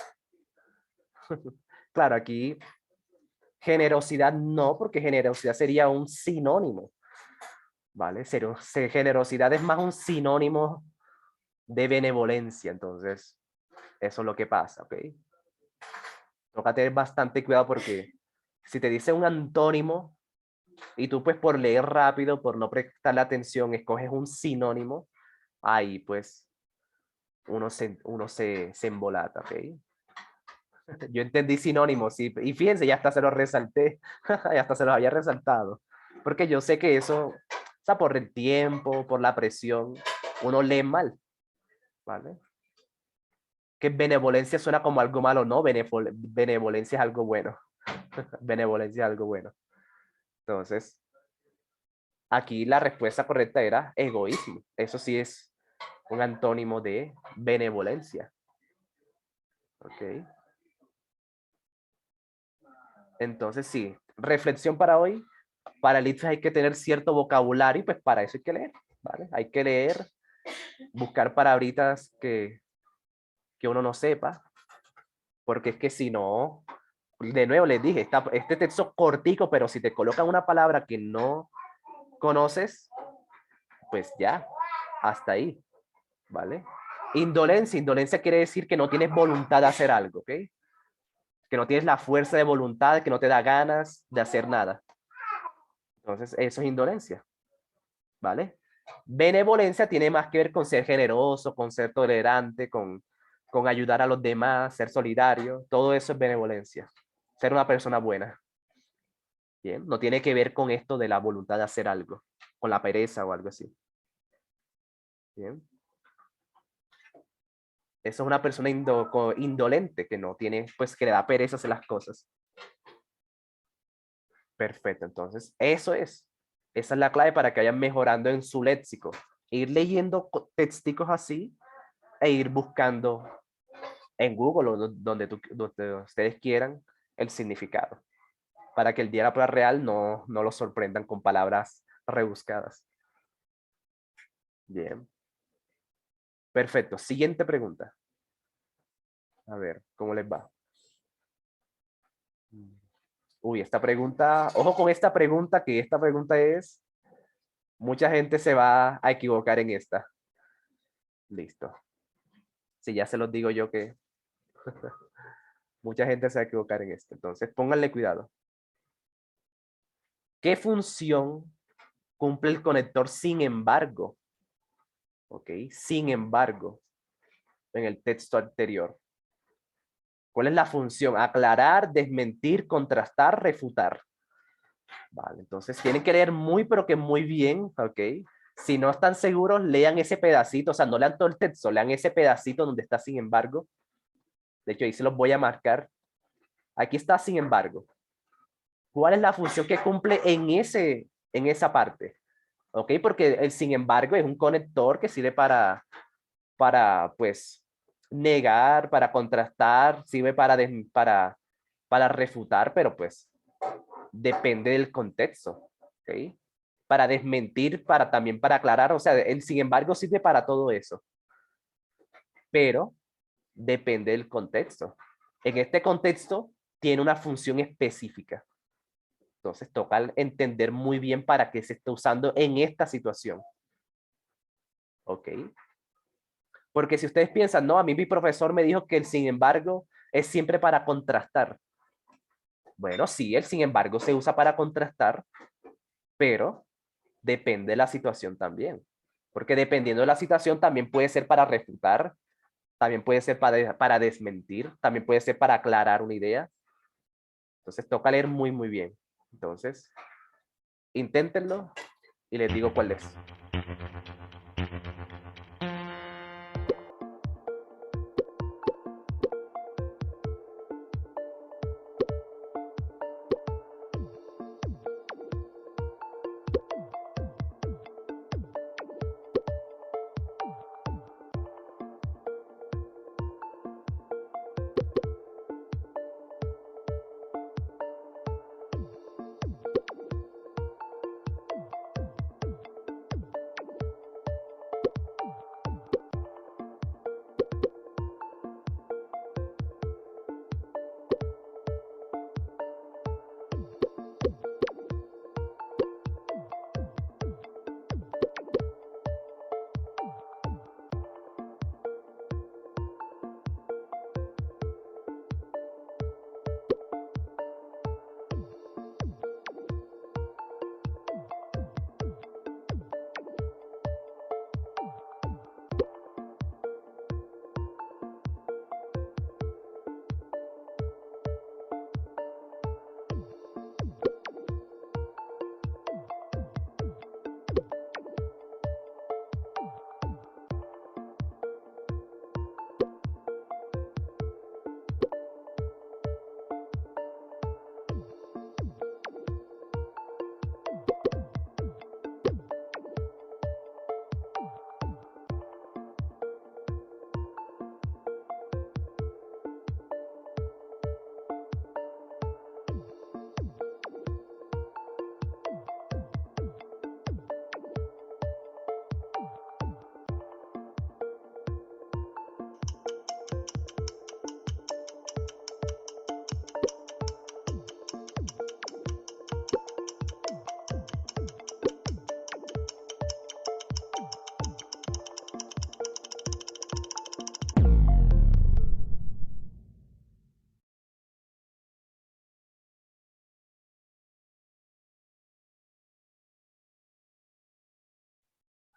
claro, aquí generosidad no, porque generosidad sería un sinónimo, ¿vale? Generosidad es más un sinónimo de benevolencia, entonces, eso es lo que pasa, ¿ok? Toca tener bastante cuidado porque si te dice un antónimo y tú pues por leer rápido, por no prestarle atención, escoges un sinónimo, ahí pues uno se embolata, ¿ok? Yo entendí sinónimos y fíjense, ya hasta se los resalté, ya hasta se los había resaltado, porque yo sé que eso, o sea, por el tiempo, por la presión, uno lee mal, ¿vale? Que benevolencia suena como algo malo, no, benevolencia es algo bueno, benevolencia es algo bueno. Entonces, aquí la respuesta correcta era egoísmo, eso sí es un antónimo de benevolencia, ¿ok? Entonces, sí, reflexión para hoy. Para el ITFES hay que tener cierto vocabulario y pues para eso hay que leer, ¿vale? Hay que leer, buscar palabritas que uno no sepa, porque es que si no, de nuevo les dije, este texto cortico, pero si te colocan una palabra que no conoces, pues ya, hasta ahí, ¿vale? Indolencia quiere decir que no tienes voluntad de hacer algo, ¿ok? Que no tienes la fuerza de voluntad, que no te da ganas de hacer nada. Entonces, eso es indolencia, ¿vale? Benevolencia tiene más que ver con ser generoso, con ser tolerante, con ayudar a los demás, ser solidario. Todo eso es benevolencia. Ser una persona buena. Bien, no tiene que ver con esto de la voluntad de hacer algo, con la pereza o algo así. Bien. Eso es una persona indolente que no tiene, pues que le da pereza hacer las cosas. Perfecto, entonces eso es. Esa es la clave para que vayan mejorando en su léxico. Ir leyendo texticos así e ir buscando en Google o donde ustedes quieran el significado. Para que el día de la prueba real no los sorprendan con palabras rebuscadas. Bien. Perfecto. Siguiente pregunta. A ver, ¿cómo les va? Uy, esta pregunta, ojo con esta pregunta, que esta pregunta es, mucha gente se va a equivocar en esta. Listo. Si ya se los digo yo que mucha gente se va a equivocar en esto. Entonces, pónganle cuidado. ¿Qué función cumple el conector sin embargo? ¿Ok? Sin embargo, en el texto anterior. ¿Cuál es la función? Aclarar, desmentir, contrastar, refutar. Vale, entonces tienen que leer muy, pero que muy bien, ¿ok? Si no están seguros, lean ese pedacito, o sea, no lean todo el texto, lean ese pedacito donde está sin embargo. De hecho, ahí se los voy a marcar. Aquí está sin embargo. ¿Cuál es la función que cumple en esa parte? ¿Ok? Porque el sin embargo es un conector que sirve pues, negar, para contrastar, sirve para refutar, pero pues depende del contexto. ¿Ok? Para desmentir, también para aclarar, o sea, el sin embargo sirve para todo eso, pero depende del contexto. En este contexto tiene una función específica. Entonces toca entender muy bien para qué se está usando en esta situación. ¿Ok? Porque si ustedes piensan, no, a mí mi profesor me dijo que el sin embargo es siempre para contrastar. Bueno, sí, el sin embargo se usa para contrastar, pero depende de la situación también. Porque dependiendo de la situación también puede ser para refutar, también puede ser para desmentir, también puede ser para aclarar una idea. Entonces toca leer muy, muy bien. Entonces, inténtenlo y les digo cuál es.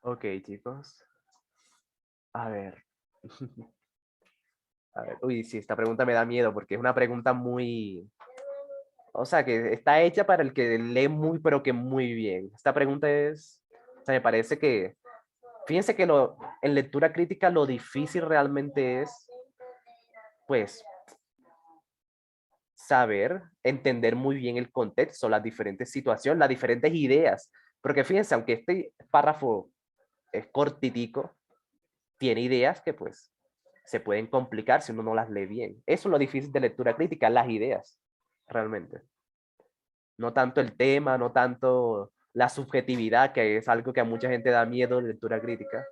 Ok, chicos. A ver. A ver. Uy, sí, esta pregunta me da miedo porque es una pregunta muy... O sea, que está hecha para el que lee muy, pero que muy bien. Esta pregunta es... O sea, me parece que... Fíjense que en lectura crítica lo difícil realmente es, pues, saber, entender muy bien el contexto, las diferentes situaciones, las diferentes ideas. Porque fíjense, aunque este párrafo es cortitico, tiene ideas que pues se pueden complicar si uno no las lee bien. Eso es lo difícil de lectura crítica, las ideas, realmente. No tanto el tema, no tanto la subjetividad, que es algo que a mucha gente da miedo de lectura crítica.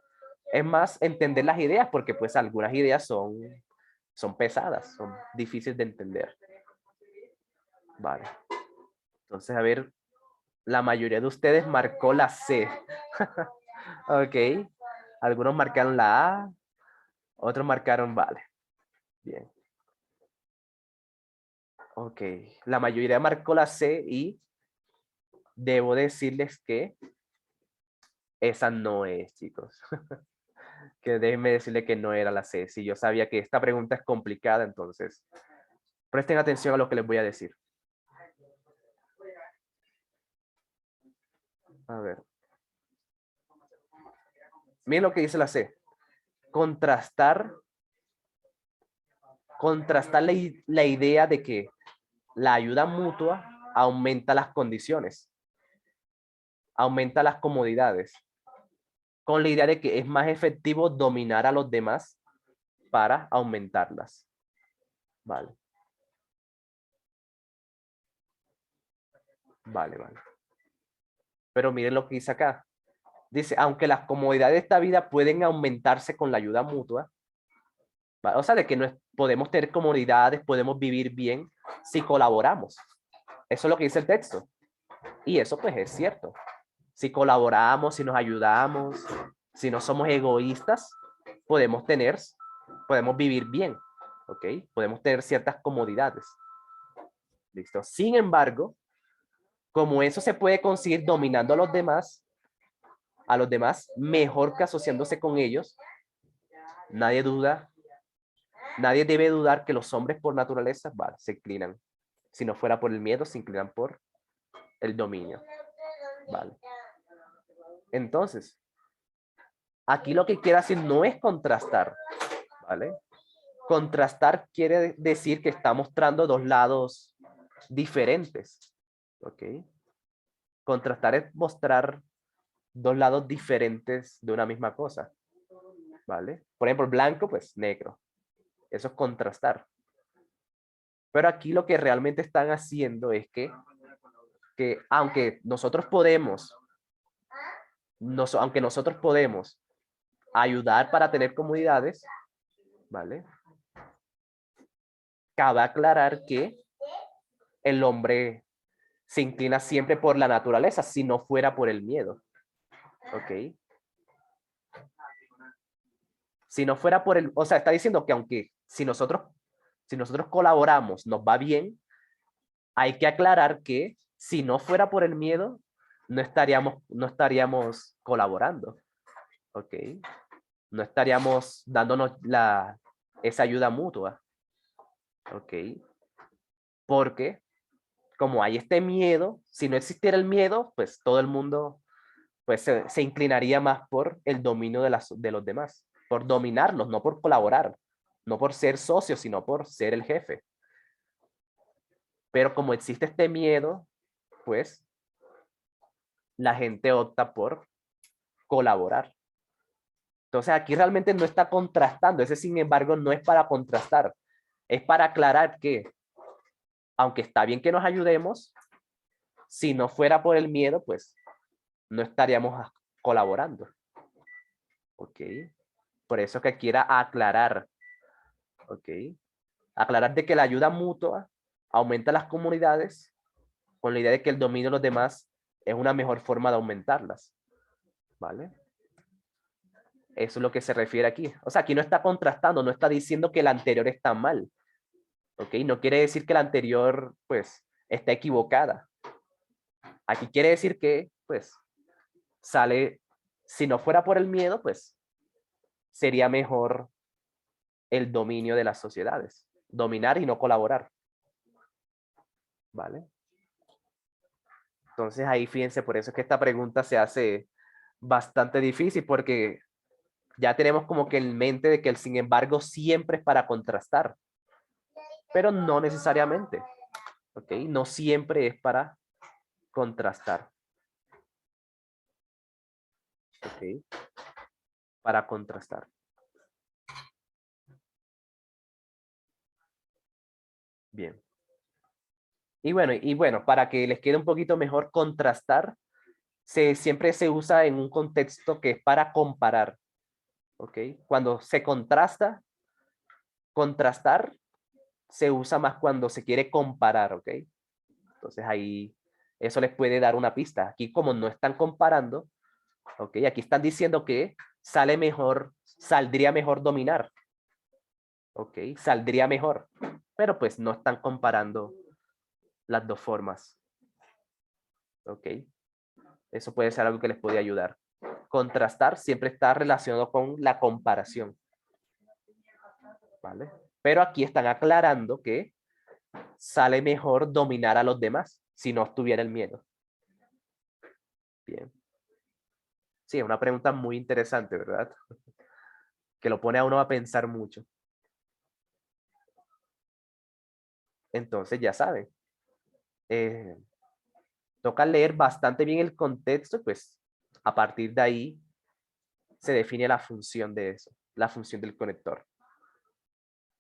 Es más entender las ideas, porque pues algunas ideas son pesadas, son difíciles de entender. Vale. Entonces, a ver, la mayoría de ustedes marcó la C. Ok. Algunos marcaron la A, otros marcaron vale. Bien. Ok. La mayoría marcó la C y debo decirles que esa no es, chicos. Que déjenme decirle que no era la C. Si yo sabía que esta pregunta es complicada, entonces presten atención a lo que les voy a decir. A ver. Miren lo que dice la C. Contrastar, contrastar la idea de que la ayuda mutua aumenta las condiciones, aumenta las comodidades, con la idea de que es más efectivo dominar a los demás para aumentarlas. Vale. Vale, vale. Pero miren lo que dice acá. Dice, aunque las comodidades de esta vida pueden aumentarse con la ayuda mutua, ¿vale? O sea, de que no podemos tener comodidades, podemos vivir bien si colaboramos. Eso es lo que dice el texto. Y eso pues es cierto. Si colaboramos, si nos ayudamos, si no somos egoístas, podemos vivir bien, ¿ok? Podemos tener ciertas comodidades. ¿Listo? Sin embargo, como eso se puede conseguir dominando a los demás, mejor que asociándose con ellos, nadie duda, nadie debe dudar que los hombres por naturaleza, vale, se inclinan. Si no fuera por el miedo, se inclinan por el dominio. Vale. Entonces, aquí lo que quiere decir no es contrastar, ¿vale? Contrastar quiere decir que está mostrando dos lados diferentes, ¿ok? Contrastar es mostrar dos lados diferentes de una misma cosa, ¿vale? Por ejemplo, blanco, pues negro. Eso es contrastar. Pero aquí lo que realmente están haciendo es que aunque nosotros podemos, aunque nosotros podemos ayudar para tener comunidades, ¿vale? Cabe aclarar que el hombre se inclina siempre por la naturaleza, si no fuera por el miedo. ¿Ok? Si no fuera por el, o sea, está diciendo que aunque si nosotros colaboramos, nos va bien, hay que aclarar que si no fuera por el miedo, no estaríamos colaborando. ¿Ok? No estaríamos dándonos esa ayuda mutua. ¿Ok? Porque como hay este miedo, si no existiera el miedo, pues todo el mundo pues se inclinaría más por el dominio de los demás, por dominarlos, no por colaborar, no por ser socios, sino por ser el jefe. Pero como existe este miedo, pues la gente opta por colaborar. Entonces aquí realmente no está contrastando, ese sin embargo no es para contrastar, es para aclarar que aunque está bien que nos ayudemos, si no fuera por el miedo, pues no estaríamos colaborando. ¿Ok? Por eso que quiera aclarar. ¿Ok? Aclarar de que la ayuda mutua aumenta las comunidades con la idea de que el dominio de los demás es una mejor forma de aumentarlas. ¿Vale? Eso es lo que se refiere aquí. O sea, aquí no está contrastando, no está diciendo que el anterior está mal. ¿Ok? No quiere decir que la anterior, pues, está equivocada. Aquí quiere decir que, pues, sale Si no fuera por el miedo, pues sería mejor el dominio de las sociedades. Dominar y no colaborar. ¿Vale? Entonces ahí fíjense, por eso es que esta pregunta se hace bastante difícil porque ya tenemos como que en mente de que el sin embargo siempre es para contrastar, pero no necesariamente, ¿ok? No siempre es para contrastar, ¿ok? Para contrastar. Bien. Y bueno, para que les quede un poquito mejor contrastar, siempre se usa en un contexto que es para comparar, ¿ok? Cuando se contrastar se usa más cuando se quiere comparar, ¿ok? Entonces ahí eso les puede dar una pista. Aquí como no están comparando, ¿ok? Aquí están diciendo que saldría mejor dominar, ¿ok? Saldría mejor, pero pues no están comparando las dos formas, ¿ok? Eso puede ser algo que les puede ayudar. Contrastar siempre está relacionado con la comparación, ¿vale? Pero aquí están aclarando que sale mejor dominar a los demás si no estuviera el miedo. Bien. Sí, es una pregunta muy interesante, ¿verdad? Que lo pone a uno a pensar mucho. Entonces, ya saben, eh, toca leer bastante bien el contexto, pues a partir de ahí se define la función de eso, la función del conector.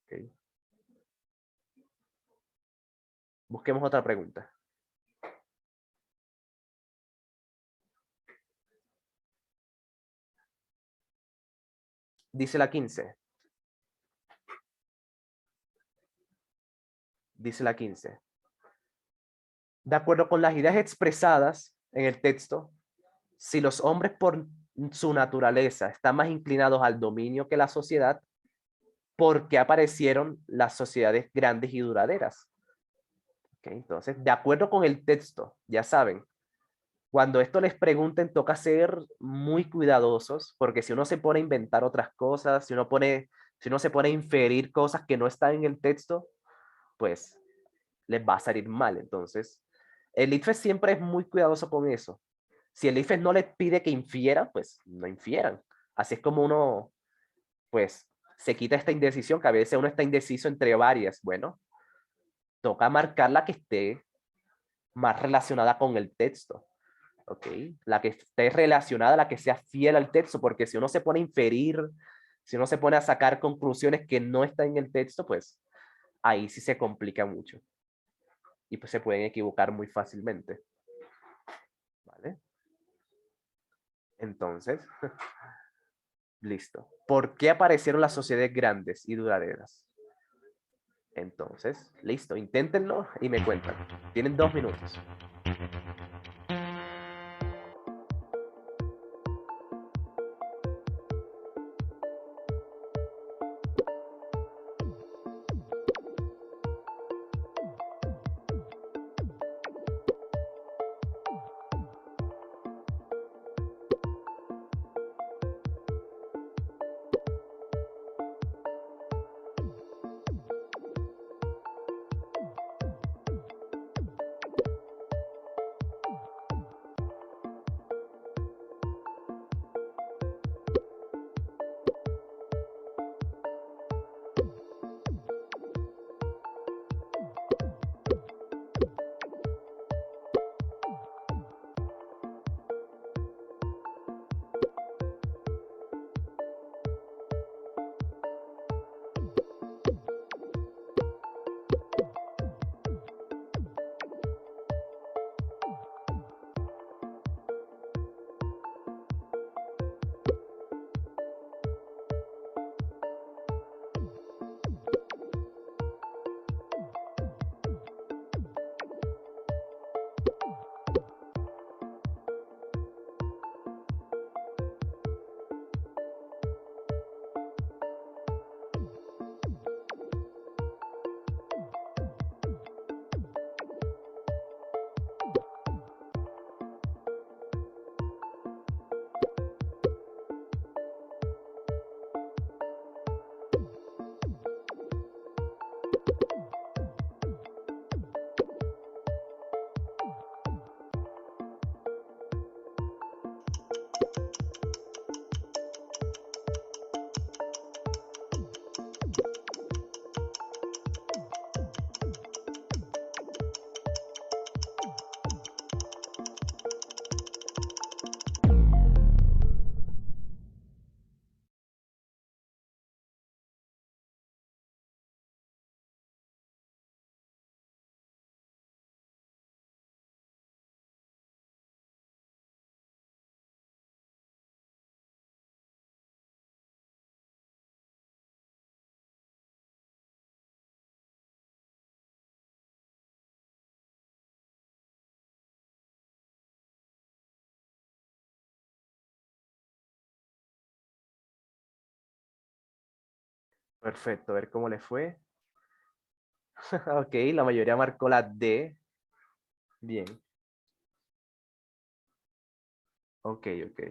¿Ok? Busquemos otra pregunta. Dice la 15. Dice la 15. De acuerdo con las ideas expresadas en el texto, si los hombres por su naturaleza están más inclinados al dominio que la sociedad, ¿por qué aparecieron las sociedades grandes y duraderas? ¿Ok? Entonces, de acuerdo con el texto, ya saben, cuando esto les pregunten, toca ser muy cuidadosos, porque si uno se pone a inventar otras cosas, si uno se pone a inferir cosas que no están en el texto, pues les va a salir mal. Entonces, el IFES siempre es muy cuidadoso con eso. Si el IFES no les pide que infieran, pues no infieran. Así es como uno, pues, se quita esta indecisión, que a veces uno está indeciso entre varias. Bueno, toca marcar la que esté más relacionada con el texto. ¿Ok? La que esté relacionada, la que sea fiel al texto, porque si uno se pone a inferir, si uno se pone a sacar conclusiones que no están en el texto, pues ahí sí se complica mucho. Y pues se pueden equivocar muy fácilmente. ¿Vale? Entonces, listo. ¿Por qué aparecieron las sociedades grandes y duraderas? Entonces, listo, inténtenlo y me cuentan. Tienen 2 minutos. Perfecto, a ver cómo le fue. Ok, la mayoría marcó la D. Bien. Ok, ok.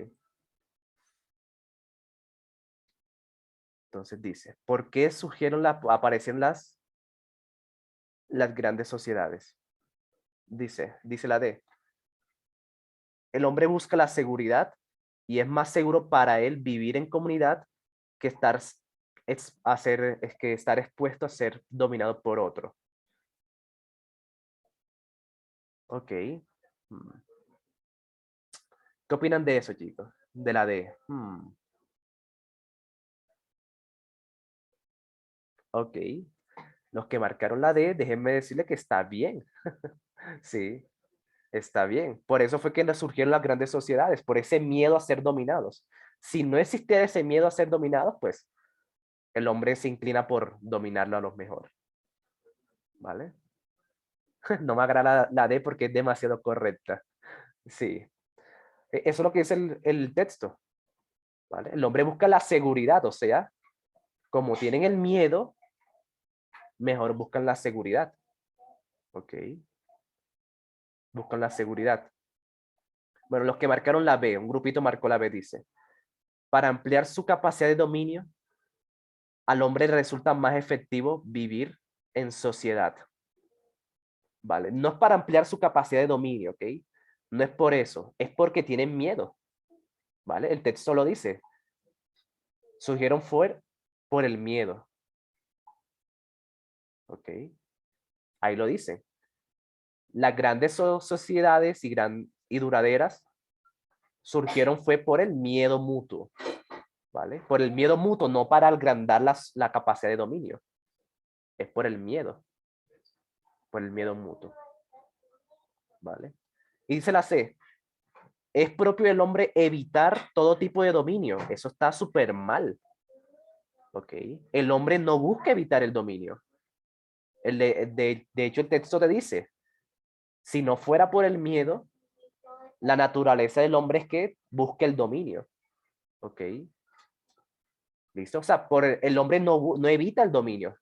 Entonces dice, ¿por qué surgieron aparecen las grandes sociedades? Dice la D. El hombre busca la seguridad y es más seguro para él vivir en comunidad que que estar expuesto a ser dominado por otro. Ok. Hmm. ¿Qué opinan de eso, chicos? De la D. Ok. Los que marcaron la D, déjenme decirle que está bien. Sí, está bien. Por eso fue que nos surgieron las grandes sociedades, por ese miedo a ser dominados. Si no existiera ese miedo a ser dominados, pues el hombre se inclina por dominarlo a los mejores. ¿Vale? No me agrada la D porque es demasiado correcta. Sí. Eso es lo que dice el texto. ¿Vale? El hombre busca la seguridad, o sea, como tienen el miedo, mejor buscan la seguridad. ¿Ok? Buscan la seguridad. Bueno, los que marcaron la B, un grupito marcó la B, dice, para ampliar su capacidad de dominio, al hombre le resulta más efectivo vivir en sociedad. ¿Vale? No es para ampliar su capacidad de dominio, ¿ok? No es por eso, es porque tienen miedo, ¿vale? El texto lo dice. Surgieron fue por el miedo, ¿ok? Ahí lo dice. Las grandes sociedades y duraderas surgieron fue por el miedo mutuo, ¿vale? Por el miedo mutuo, no para agrandar la capacidad de dominio. Es por el miedo mutuo, ¿vale? Y dice la C, es propio del hombre evitar todo tipo de dominio. Eso está súper mal, ¿ok? El hombre no busca evitar el dominio. De hecho, el texto te dice, si no fuera por el miedo, la naturaleza del hombre es que busque el dominio, ¿ok? ¿Listo? O sea, el hombre no evita el dominio,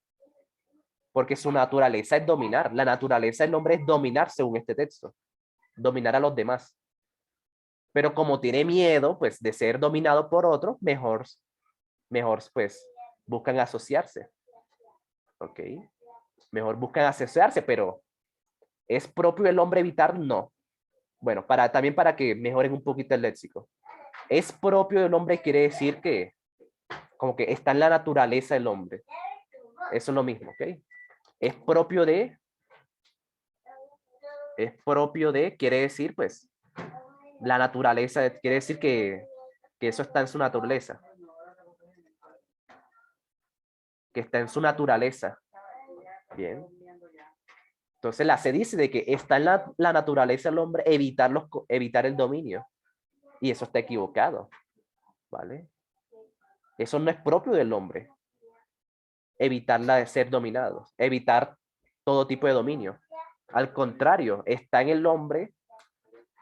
porque su naturaleza es dominar. La naturaleza del hombre es dominar, según este texto, dominar a los demás. Pero como tiene miedo, pues, de ser dominado por otro, mejor, pues, buscan asociarse, ¿ok? Mejor buscan asociarse, pero ¿es propio del hombre evitar? No. Bueno, también para que mejoren un poquito el léxico. Es propio del hombre quiere decir que como que está en la naturaleza del hombre. Eso es lo mismo, ¿ok? Es propio de, quiere decir, pues, la naturaleza, quiere decir que eso está en su naturaleza. Que está en su naturaleza. Bien. Entonces la se dice de que está en la naturaleza del hombre evitar el dominio. Y eso está equivocado. ¿Vale? Eso no es propio del hombre. Evitar la de ser dominado. Evitar todo tipo de dominio. Al contrario, está en el hombre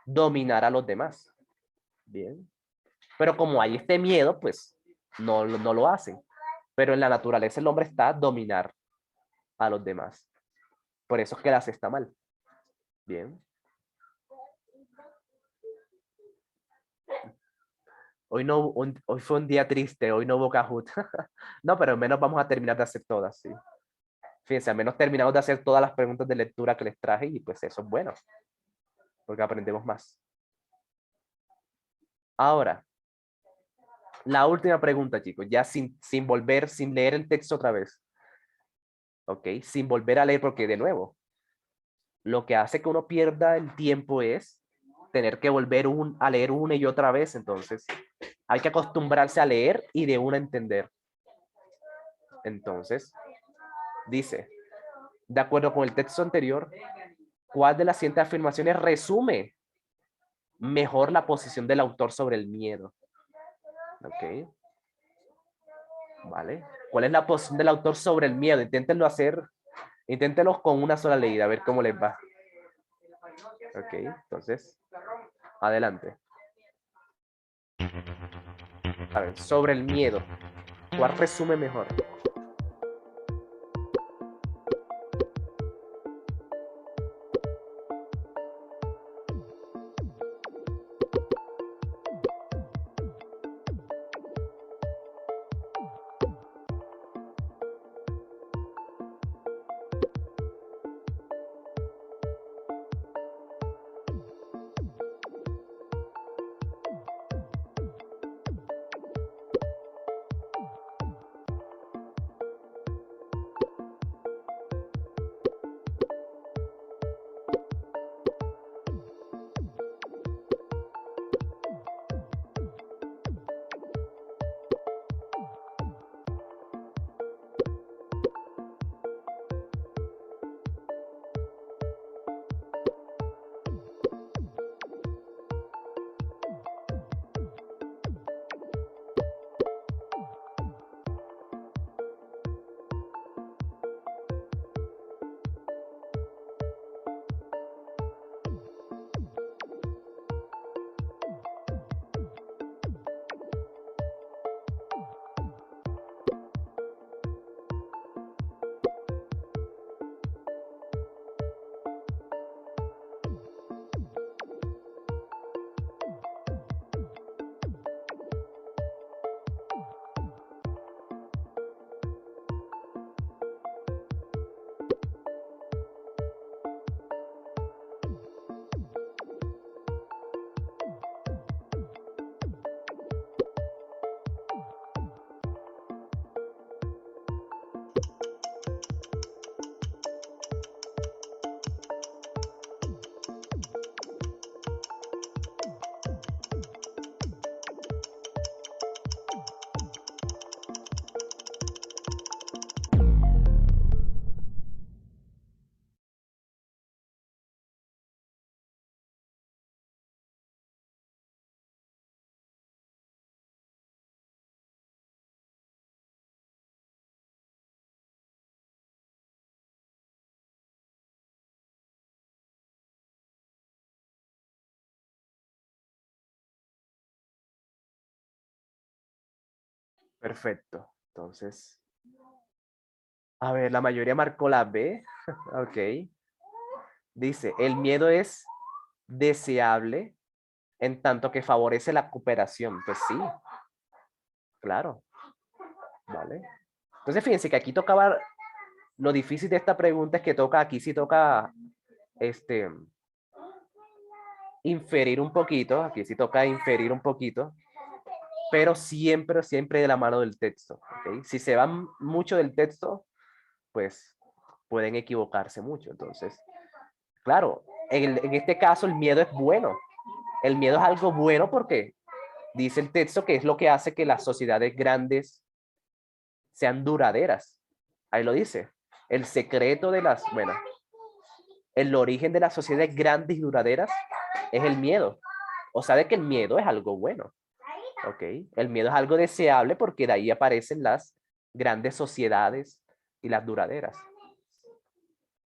dominar a los demás. Bien. Pero como hay este miedo, pues no lo hacen. Pero en la naturaleza el hombre está dominar a los demás. Por eso es que la C está mal. Bien. Hoy, no, hoy fue un día triste, hoy no hubo Kahoot. No, pero al menos vamos a terminar de hacer todas, sí. Fíjense, al menos terminamos de hacer todas las preguntas de lectura que les traje y pues eso es bueno, porque aprendemos más. Ahora, la última pregunta, chicos, ya sin leer el texto otra vez. ¿Ok? Sin volver a leer, porque de nuevo, lo que hace que uno pierda el tiempo es tener que volver a leer una y otra vez. Entonces, hay que acostumbrarse a leer y de una entender. Entonces, dice, de acuerdo con el texto anterior, ¿cuál de las siguientes afirmaciones resume mejor la posición del autor sobre el miedo? ¿Ok? ¿Vale? ¿Cuál es la posición del autor sobre el miedo? Inténtenlo con una sola leída, a ver cómo les va. ¿Ok? Entonces, adelante. A ver, sobre el miedo. ¿Cuál resume mejor? Perfecto. Entonces, a ver, la mayoría marcó la B. Ok. Dice, el miedo es deseable en tanto que favorece la cooperación. Pues sí, claro. Vale. Entonces, fíjense que aquí tocaba, lo difícil de esta pregunta es que toca, aquí sí toca, este, inferir un poquito, aquí sí toca inferir un poquito, pero siempre, siempre de la mano del texto. ¿Ok? Si se van mucho del texto, pues pueden equivocarse mucho. Entonces, claro, en este caso el miedo es bueno. El miedo es algo bueno porque dice el texto que es lo que hace que las sociedades grandes sean duraderas. Ahí lo dice. El secreto de las, bueno, el origen de las sociedades grandes y duraderas es el miedo. O sea, de que el miedo es algo bueno. ¿Ok? El miedo es algo deseable porque de ahí aparecen las grandes sociedades y las duraderas.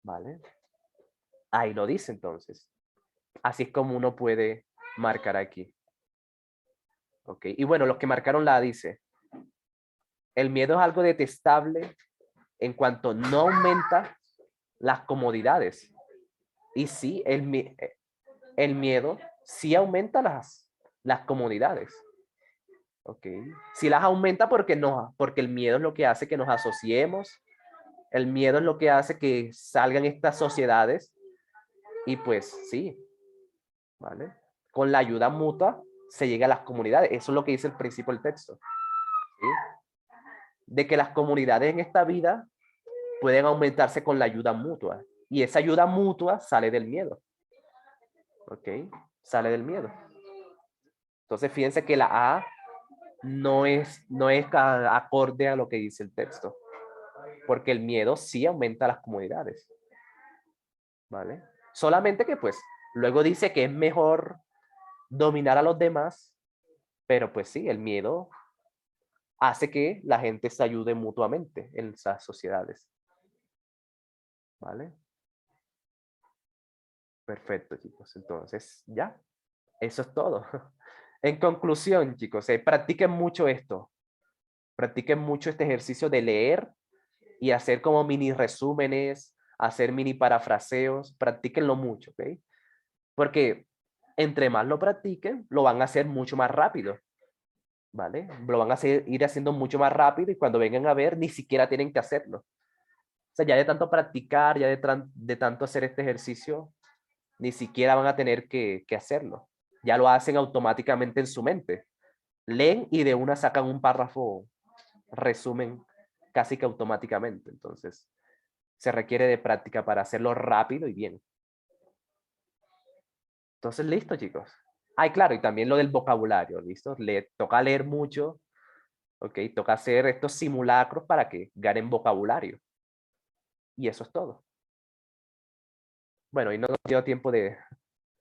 ¿Vale? Ahí lo dice entonces. Así es como uno puede marcar aquí. ¿Ok? Y bueno, los que marcaron la dice, el miedo es algo detestable en cuanto no aumenta las comodidades. Y sí, el miedo sí aumenta las comodidades. ¿Ok? Sí las aumenta porque, no, porque el miedo es lo que hace que nos asociemos. El miedo es lo que hace que salgan estas sociedades. Y pues sí, ¿vale? Con la ayuda mutua se llega a las comunidades. Eso es lo que dice el principio del texto. ¿Sí? De que las comunidades en esta vida pueden aumentarse con la ayuda mutua. Y esa ayuda mutua sale del miedo. ¿Ok? Sale del miedo. Entonces, fíjense que la A no es acorde a lo que dice el texto. Porque el miedo sí aumenta las comunidades. ¿Vale? Solamente que pues luego dice que es mejor dominar a los demás, pero pues sí, el miedo hace que la gente se ayude mutuamente en esas sociedades. ¿Vale? Perfecto, chicos. Entonces, ya, eso es todo. En conclusión, chicos, practiquen mucho esto. Practiquen mucho este ejercicio de leer y hacer como mini resúmenes, hacer mini parafraseos. Practíquenlo mucho, ¿ok? Porque entre más lo practiquen, lo van a hacer mucho más rápido. ¿Vale? Lo van a ir haciendo mucho más rápido y cuando vengan a ver, ni siquiera tienen que hacerlo. O sea, ya de tanto practicar, ya de tanto hacer este ejercicio, ni siquiera van a tener que hacerlo. Ya lo hacen automáticamente en su mente. Leen y de una sacan un párrafo, resumen casi que automáticamente. Entonces, se requiere de práctica para hacerlo rápido y bien. Entonces, listo, chicos. Ay, claro, y también lo del vocabulario, ¿listo? Toca leer mucho, ¿ok? Toca hacer estos simulacros para que ganen vocabulario. Y eso es todo. Bueno, y no nos dio tiempo de